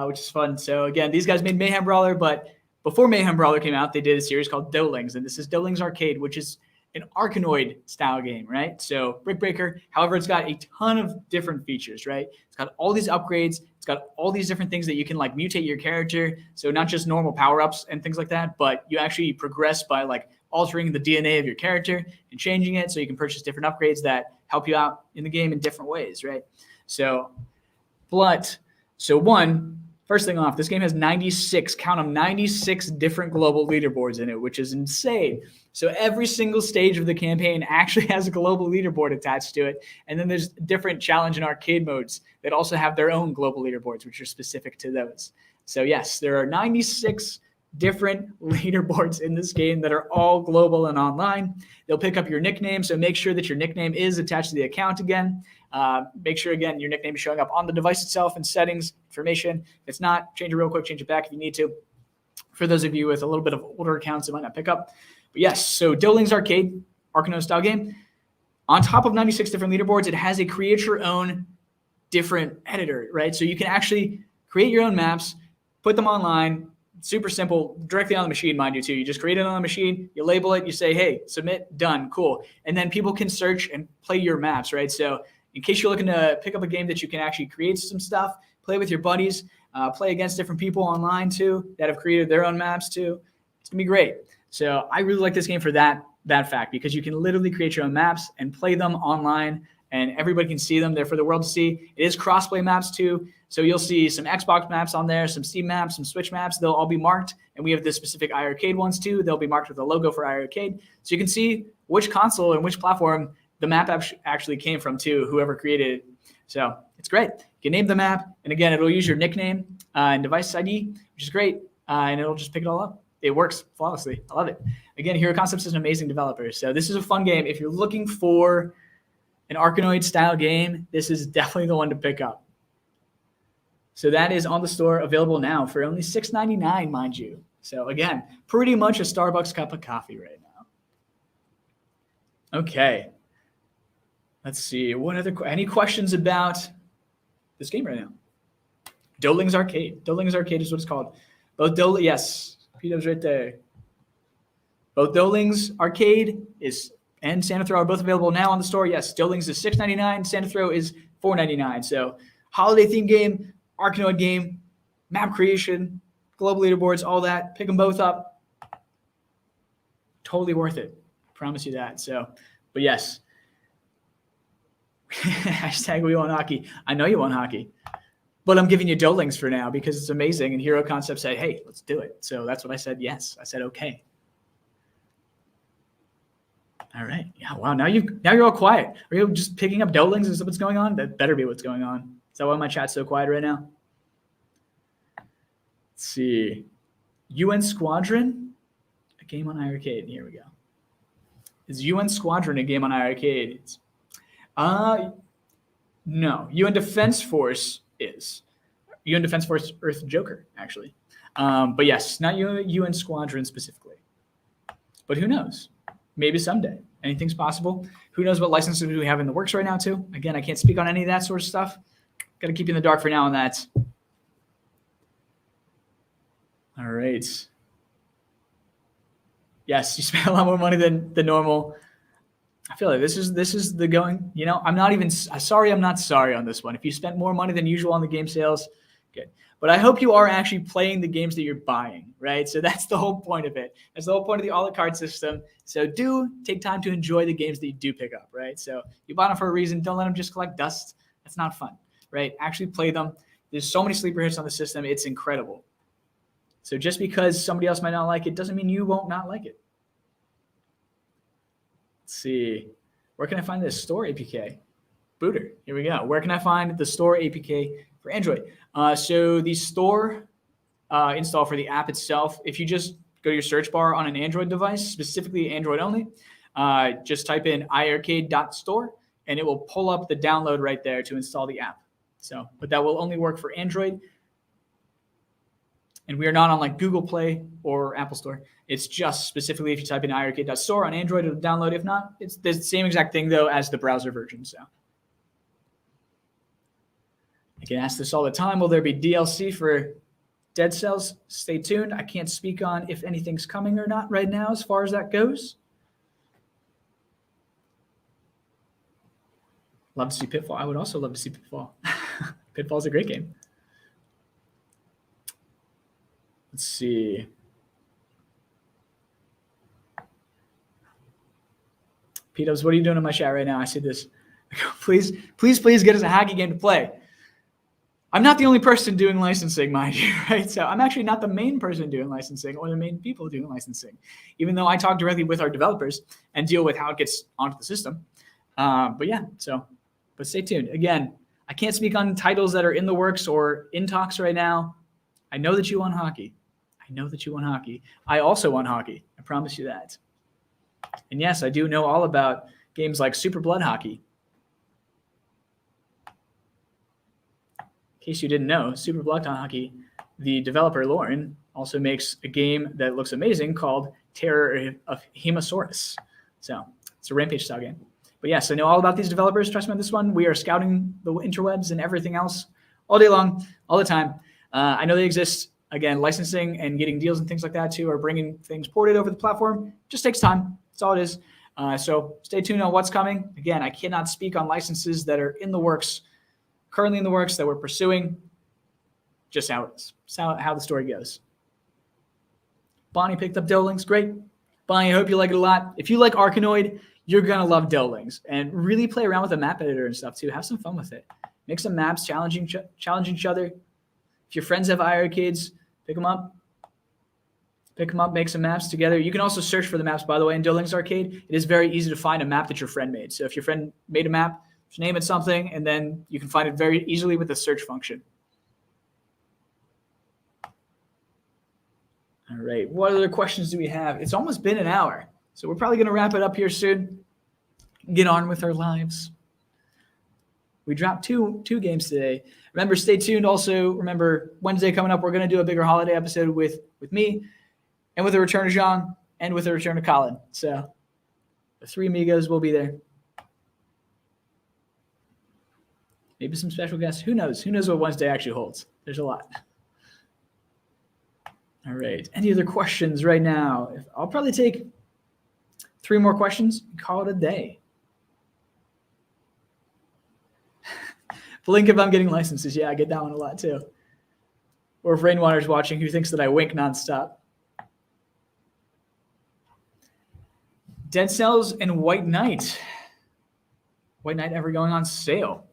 which is fun. So again, these guys made Mayhem Brawler, but before Mayhem Brawler came out, they did a series called Dolings, and this is Dolings Arcade, which is an Arkanoid style game, right? So Brick Breaker, however, it's got a ton of different features, right? It's got all these upgrades. It's got all these different things that you can like mutate your character. So not just normal power-ups and things like that, but you actually progress by like altering the DNA of your character and changing it so you can purchase different upgrades that help you out in the game in different ways, right? So first thing off, this game has 96, count them, 96 different global leaderboards in it, which is insane. So every single stage of the campaign actually has a global leaderboard attached to it. And then there's different challenge and arcade modes that also have their own global leaderboards, which are specific to those. So yes, there are 96 different leaderboards in this game that are all global and online. They'll pick up your nickname, so make sure that your nickname is attached to the account again. Make sure, again, your nickname is showing up on the device itself in settings, information. If it's not, change it real quick, change it back if you need to. For those of you with a little bit of older accounts, it might not pick up. But yes, so Dolings Arcade, Arkanoid style game. On top of 96 different leaderboards, it has a create your own different editor, right? So you can actually create your own maps, put them online, Super simple, directly on the machine, mind you, too. You just create it on the machine, you label it, you say, hey, submit, done, cool. And then people can search and play your maps, right? So in case you're looking to pick up a game that you can actually create some stuff, play with your buddies, play against different people online, too, that have created their own maps, too. It's going to be great. So I really like this game for that fact, because you can literally create your own maps and play them online, and everybody can see them. They're for the world to see. It is crossplay maps, too. So you'll see some Xbox maps on there, some Steam maps, some Switch maps. They'll all be marked. And we have the specific iiRcade ones too. They'll be marked with a logo for iiRcade. So you can see which console and which platform the map actually came from too, whoever created it. So it's great. You can name the map. And again, it'll use your nickname and device ID, which is great. And it'll just pick it all up. It works flawlessly. I love it. Again, Hero Concepts is an amazing developer. So this is a fun game. If you're looking for an Arkanoid style game, this is definitely the one to pick up. So that is on the store, available now for only $6.99, mind you. So again, pretty much a Starbucks cup of coffee right now. Okay. Let's see. Any questions about this game right now? Doling's Arcade. Doling's Arcade is what it's called. Yes, Pito's right there. Both Doling's Arcade and Santa Throw are both available now on the store. Yes, Doling's is $6.99. Santa Throw is $4.99. So holiday theme game, Arkanoid game, map creation, global leaderboards, all that. Pick them both up. Totally worth it. Promise you that. So, but yes. Hashtag we want hockey. I know you want hockey. But I'm giving you Dolings for now because it's amazing. And Hero Concept said, hey, let's do it. So that's what I said. Yes. I said, okay. All right. Yeah. Wow. Now you're all quiet. Are you just picking up Dolings? Is that what's going on? That better be what's going on. Is that why my chat's so quiet right now? Let's see. UN Squadron, a game on iiRcade. Here we go. Is UN Squadron a game on iiRcade? No. UN Defense Force is. UN Defense Force Earth Joker, actually. But yes, not UN Squadron specifically. But who knows? Maybe someday. Anything's possible. Who knows what licenses we have in the works right now, too? Again, I can't speak on any of that sort of stuff. Got to keep you in the dark for now on that. All right. Yes, you spent a lot more money than normal. I feel like this is the going. You know, I'm not sorry on this one. If you spent more money than usual on the game sales, good. But I hope you are actually playing the games that you're buying, right? So that's the whole point of it. That's the whole point of the a la carte system. So do take time to enjoy the games that you do pick up, right? So you bought them for a reason. Don't let them just collect dust. That's not fun. Right? Actually play them. There's so many sleeper hits on the system. It's incredible. So just because somebody else might not like it doesn't mean you won't not like it. Let's see. Where can I find this store APK? Booter. Here we go. Where can I find the store APK for Android? So the store install for the app itself, if you just go to your search bar on an Android device, specifically Android only, just type in iiRcade.store and it will pull up the download right there to install the app. So, but that will only work for Android. And we are not on like Google Play or Apple Store. It's just specifically if you type in iiRcade.store on Android, it'll download. If not, it's the same exact thing though as the browser version. So I get asked this all the time. Will there be DLC for Dead Cells? Stay tuned. I can't speak on if anything's coming or not right now as far as that goes. Love to see Pitfall. I would also love to see Pitfall. Pitfall is a great game. Let's see. P-Dubs, what are you doing in my chat right now? I see this. Please get us a hockey game to play. I'm not the only person doing licensing, mind you, right? So I'm actually not the main person doing licensing or the main people doing licensing, even though I talk directly with our developers and deal with how it gets onto the system. But stay tuned. Again, I can't speak on titles that are in the works or in talks right now. I know that you want hockey. I also want hockey. I promise you that. And yes, I do know all about games like Super Blood Hockey. In case you didn't know, Super Blood Hockey, the developer Lauren also makes a game that looks amazing called Terror of Hemosaurus. So it's a Rampage style game. But yes, I know all about these developers. Trust me on this one. We are scouting the interwebs and everything else all day long, all the time. I know they exist. Again, licensing and getting deals and things like that too, or bringing things ported over the platform, just takes time. That's all it is. So stay tuned on what's coming. Again, I cannot speak on licenses that are in the works, currently in the works, that we're pursuing. Just how it is. It's how the story goes. Bonnie picked up Doe Links. Great. Bonnie, I hope you like it a lot. If you like Arkanoid, you're going to love Doe Links. And really play around with the map editor and stuff too. Have some fun with it. Make some maps, challenge each other. If your friends have iiRcades, pick them up. Pick them up, make some maps together. You can also search for the maps, by the way, in Doe Links Arcade. It is very easy to find a map that your friend made. So if your friend made a map, just name it something, and then you can find it very easily with the search function. All right, what other questions do we have? It's almost been an hour, so we're probably going to wrap it up here soon. Get on with our lives. We dropped two games today. Remember, stay tuned. Also, remember, Wednesday coming up, we're going to do a bigger holiday episode with me and with the return of Jean and with the return of Colin. So the three amigos will be there. Maybe some special guests. Who knows? Who knows what Wednesday actually holds? There's a lot. All right. Any other questions right now? I'll probably take 3 more questions and call it a day. Blink if I'm getting licenses. Yeah, I get that one a lot too. Or if Rainwater's watching, who thinks that I wink nonstop. Dead Cells and White Knight. White Knight ever going on sale?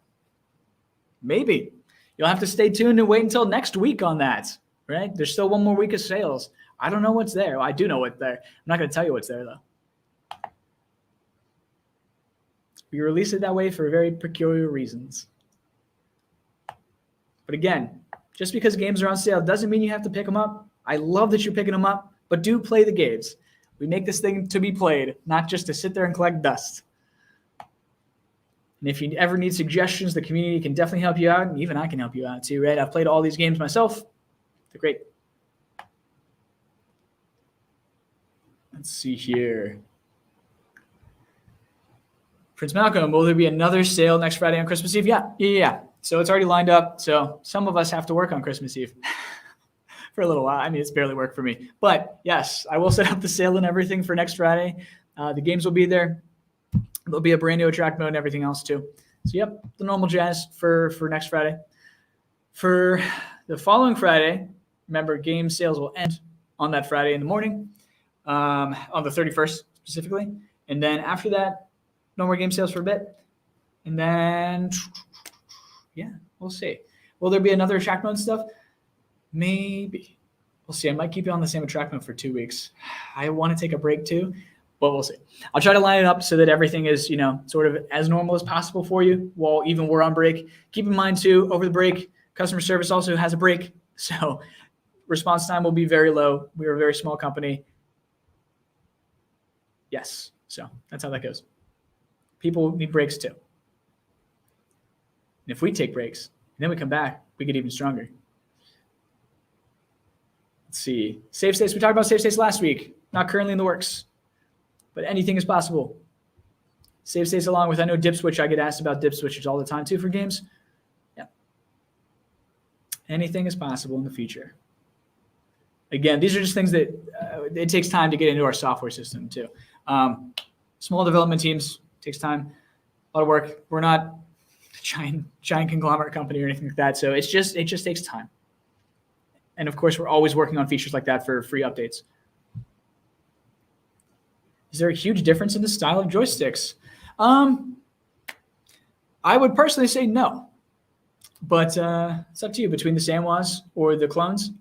Maybe. You'll have to stay tuned and wait until next week on that, right? There's still 1 more week of sales. I don't know what's there. Well, I do know what's there. I'm not going to tell you what's there, though. We release it that way for very peculiar reasons. But again, just because games are on sale doesn't mean you have to pick them up. I love that you're picking them up, but do play the games. We make this thing to be played, not just to sit there and collect dust. And if you ever need suggestions, the community can definitely help you out, and even I can help you out too, right? I've played all these games myself. They're great. Let's see here. Prince Malcolm, will there be another sale next Friday on Christmas Eve? Yeah. So it's already lined up. So some of us have to work on Christmas Eve for a little while. I mean, it's barely work for me. But yes, I will set up the sale and everything for next Friday. The games will be there. There'll be a brand new attract mode and everything else too. So yep, the normal jazz for next Friday. For the following Friday, remember, game sales will end on that Friday in the morning, on the 31st specifically. And then after that, no more game sales for a bit. And then, yeah, we'll see. Will there be another attract mode stuff? Maybe. We'll see. I might keep you on the same attract mode for 2 weeks. I want to take a break too, but we'll see. I'll try to line it up so that everything is, sort of as normal as possible for you while even we're on break. Keep in mind too, over the break, customer service also has a break. So response time will be very low. We're a very small company. Yes. So that's how that goes. People need breaks too. And if we take breaks and then we come back, we get even stronger. Let's see. Save states. We talked about save states last week. Not currently in the works, but anything is possible. Save states along with, I know dip switch. I get asked about dip switches all the time too for games. Yeah. Anything is possible in the future. Again, these are just things that it takes time to get into our software system too. Small development teams takes time, a lot of work. We're not a giant conglomerate company or anything like that. So it just takes time. And of course, we're always working on features like that for free updates. Is there a huge difference in the style of joysticks? I would personally say no, but it's up to you between the Sanwas or the clones.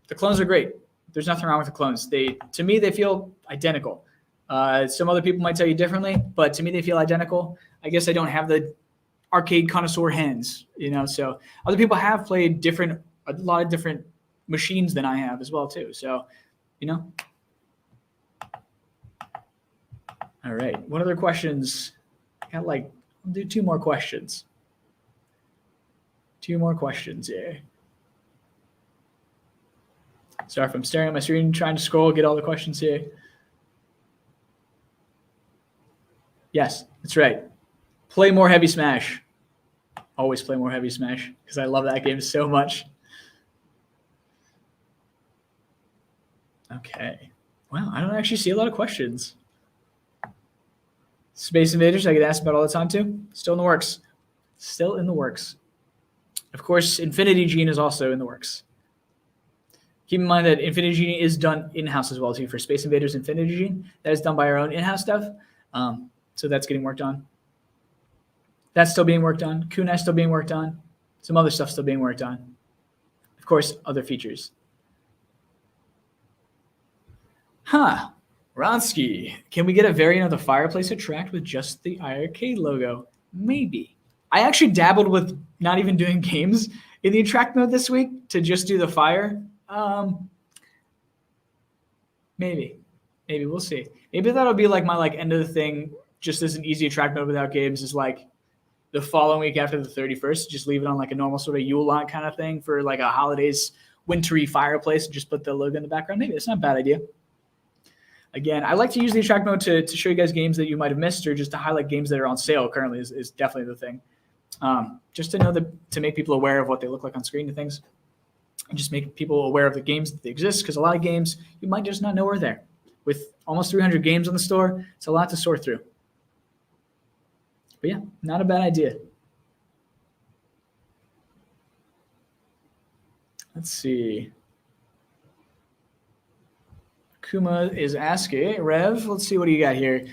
The clones are great. There's nothing wrong with the clones. To me, they feel identical. Some other people might tell you differently, but to me, they feel identical. I guess I don't have the arcade connoisseur hands, so other people have played a lot of different machines than I have as well too. So, All right. What other questions? I'll do 2 more questions. 2 more questions here. Sorry if I'm staring at my screen, trying to scroll, get all the questions here. Yes, that's right. Play more Heavy Smash. Always play more Heavy Smash because I love that game so much. Okay. Wow, I don't actually see a lot of questions. Space Invaders, I get asked about all the time too. Still in the works. Still in the works. Of course, Infinity Gene is also in the works. Keep in mind that Infinity Gene is done in-house as well too for Space Invaders Infinity Gene. That is done by our own in-house stuff. So that's getting worked on. That's still being worked on. Kunai still being worked on. Some other stuff still being worked on. Of course, other features. Ronsky, can we get a variant of the fireplace attract with just the iiRcade logo? Maybe. I actually dabbled with not even doing games in the attract mode this week to just do the fire. Maybe we'll see. Maybe that'll be like my end of the thing, just as an easy attract mode without games, is like the following week after the 31st. Just leave it on like a normal sort of Yule log kind of thing for like a holidays wintry fireplace. And just put the logo in the background. Maybe it's not a bad idea. Again, I like to use the attract mode to show you guys games that you might have missed, or just to highlight games that are on sale currently is definitely the thing. Just to make people aware of what they look like on screen and things. And just make people aware of the games that exist, because a lot of games you might just not know are there. With almost 300 games on the store, it's a lot to sort through. But yeah, not a bad idea. Let's see. Kuma is asking, Rev, let's see, what do you got here?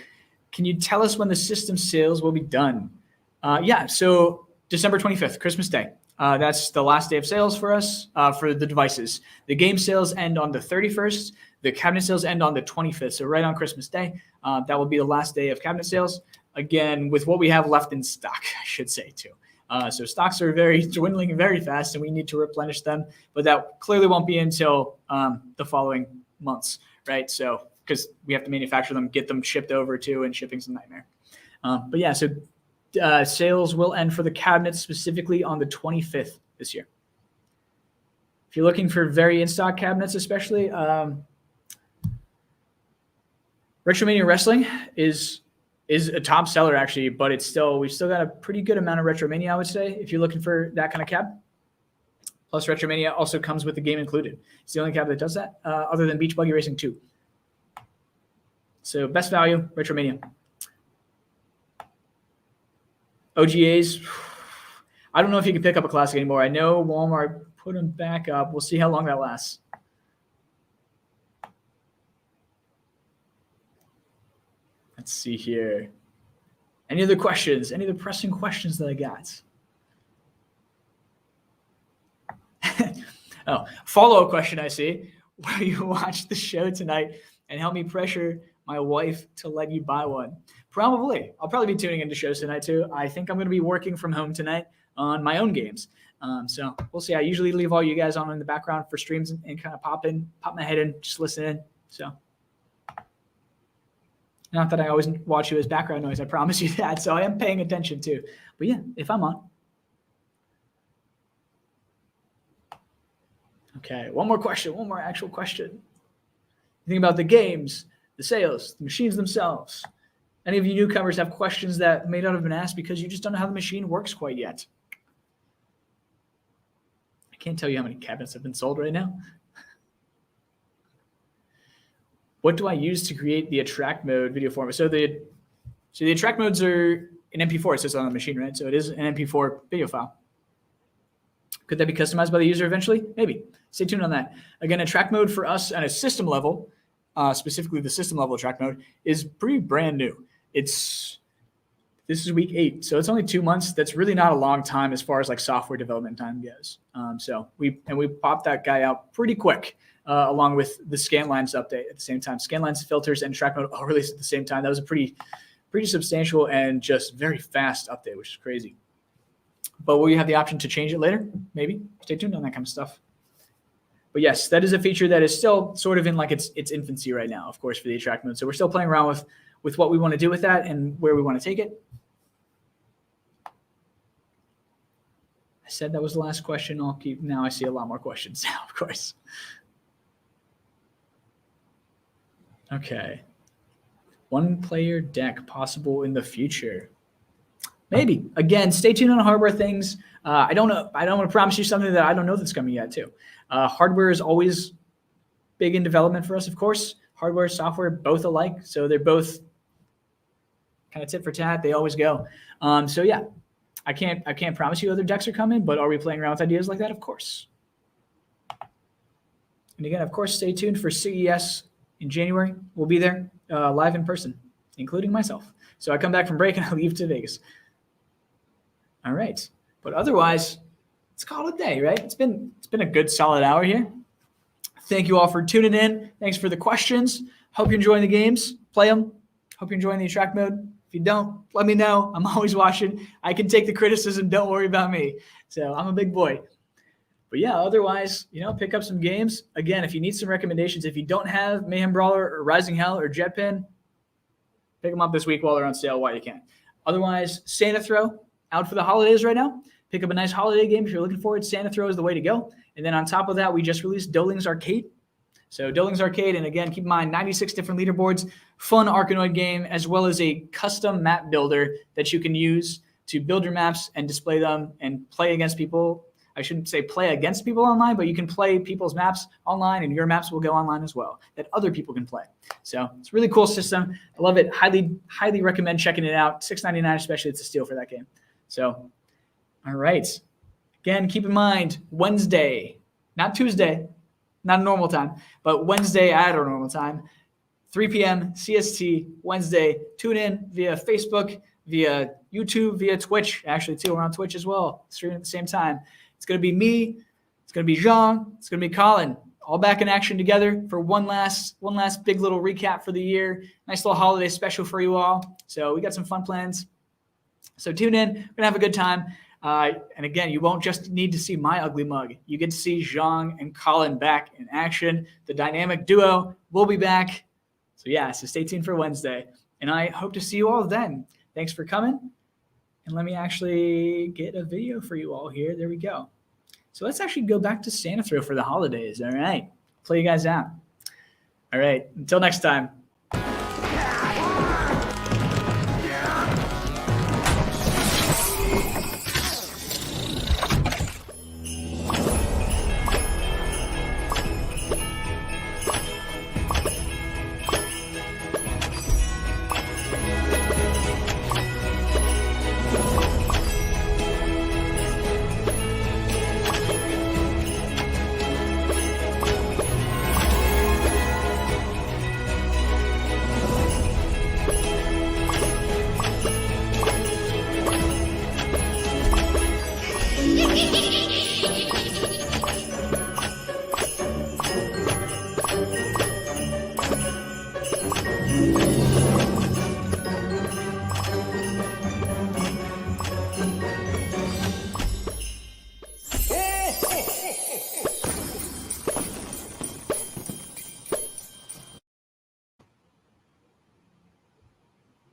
Can you tell us when the system sales will be done? Yeah, so December 25th, Christmas Day. That's the last day of sales for us for the devices. The game sales end on the 31st. The cabinet sales end on the 25th, so right on Christmas Day. That will be the last day of cabinet sales. Again, with what we have left in stock, I should say, too. So stocks are dwindling very fast, and we need to replenish them. But that clearly won't be until the following months, right? So because we have to manufacture them, get them shipped over to, and shipping's a nightmare. But yeah, so sales will end for the cabinets specifically on the 25th this year. If you're looking for very in-stock cabinets, especially, Retromania Wrestling is a top seller actually, but we've still got a pretty good amount of Retromania, I would say, if you're looking for that kind of cab. Plus, Retromania also comes with the game included. It's the only cab that does that, other than Beach Buggy Racing 2. So best value, Retromania. OGAs, I don't know if you can pick up a classic anymore. I know Walmart put them back up. We'll see how long that lasts. Let's see here. Any other questions? Any other pressing questions that I got? Oh, follow-up question I see. Will you watch the show tonight and help me pressure my wife to let you buy one? Probably. I'll probably be tuning into shows tonight too. I think I'm going to be working from home tonight on my own games. So we'll see. I usually leave all you guys on in the background for streams and kind of pop my head in, just listen in. So not that I always watch you as background noise, I promise you that. So I am paying attention too. But yeah, if I'm on. Okay, one more question, one more actual question. You think about the games, the sales, the machines themselves. Any of you newcomers have questions that may not have been asked because you just don't know how the machine works quite yet? I can't tell you how many cabinets have been sold right now. What do I use to create the attract mode video format? So the attract modes are an MP4. It says on the machine, right? So it is an MP4 video file. Could that be customized by the user eventually? Maybe. Stay tuned on that. Again, attract mode for us at a system level, specifically the system level attract mode, is pretty brand new. This is week 8, so it's only 2 months. That's really not a long time as far as like software development time goes. So we popped that guy out pretty quick, along with the Scanlines update at the same time. Scanlines, filters, and track mode all released at the same time. That was a pretty substantial and just very fast update, which is crazy. But will you have the option to change it later? Maybe. Stay tuned on that kind of stuff. But yes, that is a feature that is still sort of in like its infancy right now, of course, for the attract mode. So we're still playing around with what we want to do with that and where we want to take it. I said that was the last question. Now I see a lot more questions now, of course. Okay. 1-player deck possible in the future. Maybe. Again, stay tuned on hardware things. I don't know. I don't want to promise you something that I don't know that's coming yet too. Hardware is always big in development for us, of course. Hardware, software, both alike. So they're both kind of tit for tat. They always go. So yeah, I can't promise you other decks are coming, but are we playing around with ideas like that? Of course. And again, of course, stay tuned for CES in January. We'll be there live in person, including myself. So I come back from break and I leave to Vegas. All right. But otherwise, let's call it a day, right? It's been a good solid hour here. Thank you all for tuning in. Thanks for the questions. Hope you're enjoying the games. Play them. Hope you're enjoying the attract mode. If you don't, let me know. I'm always watching. I can take the criticism. Don't worry about me. So I'm a big boy. But yeah, otherwise, pick up some games. Again, if you need some recommendations, if you don't have Mayhem Brawler or Rising Hell or Jetpin, pick them up this week while they're on sale while you can. Otherwise, Santa Throw out for the holidays right now. Pick up a nice holiday game if you're looking for it. Santa Throw is the way to go. And then on top of that, we just released Doling's Arcade. So Doling's Arcade, and again, keep in mind, 96 different leaderboards, fun Arkanoid game, as well as a custom map builder that you can use to build your maps and display them and play against people. I shouldn't say play against people online, but you can play people's maps online, and your maps will go online as well that other people can play. So it's a really cool system. I love it. Highly recommend checking it out. $6.99 especially. It's a steal for that game. So, all right. Again, keep in mind, Wednesday, not Tuesday, not a normal time, but Wednesday at our normal time, 3 p.m. CST, Wednesday. Tune in via Facebook, via YouTube, via Twitch. Actually, too, we're on Twitch as well, streaming at the same time. It's going to be me. It's going to be Jean. It's going to be Colin. All back in action together for one last big little recap for the year. Nice little holiday special for you all. So we got some fun plans. So tune in. We're going to have a good time. And again, you won't just need to see my ugly mug. You get to see Jean and Colin back in action. The dynamic duo will be back. So yeah, so stay tuned for Wednesday. And I hope to see you all then. Thanks for coming. And let me actually get a video for you all here. There we go. So let's actually go back to Santa Throw for the holidays. All right. Play you guys out. All right. Until next time.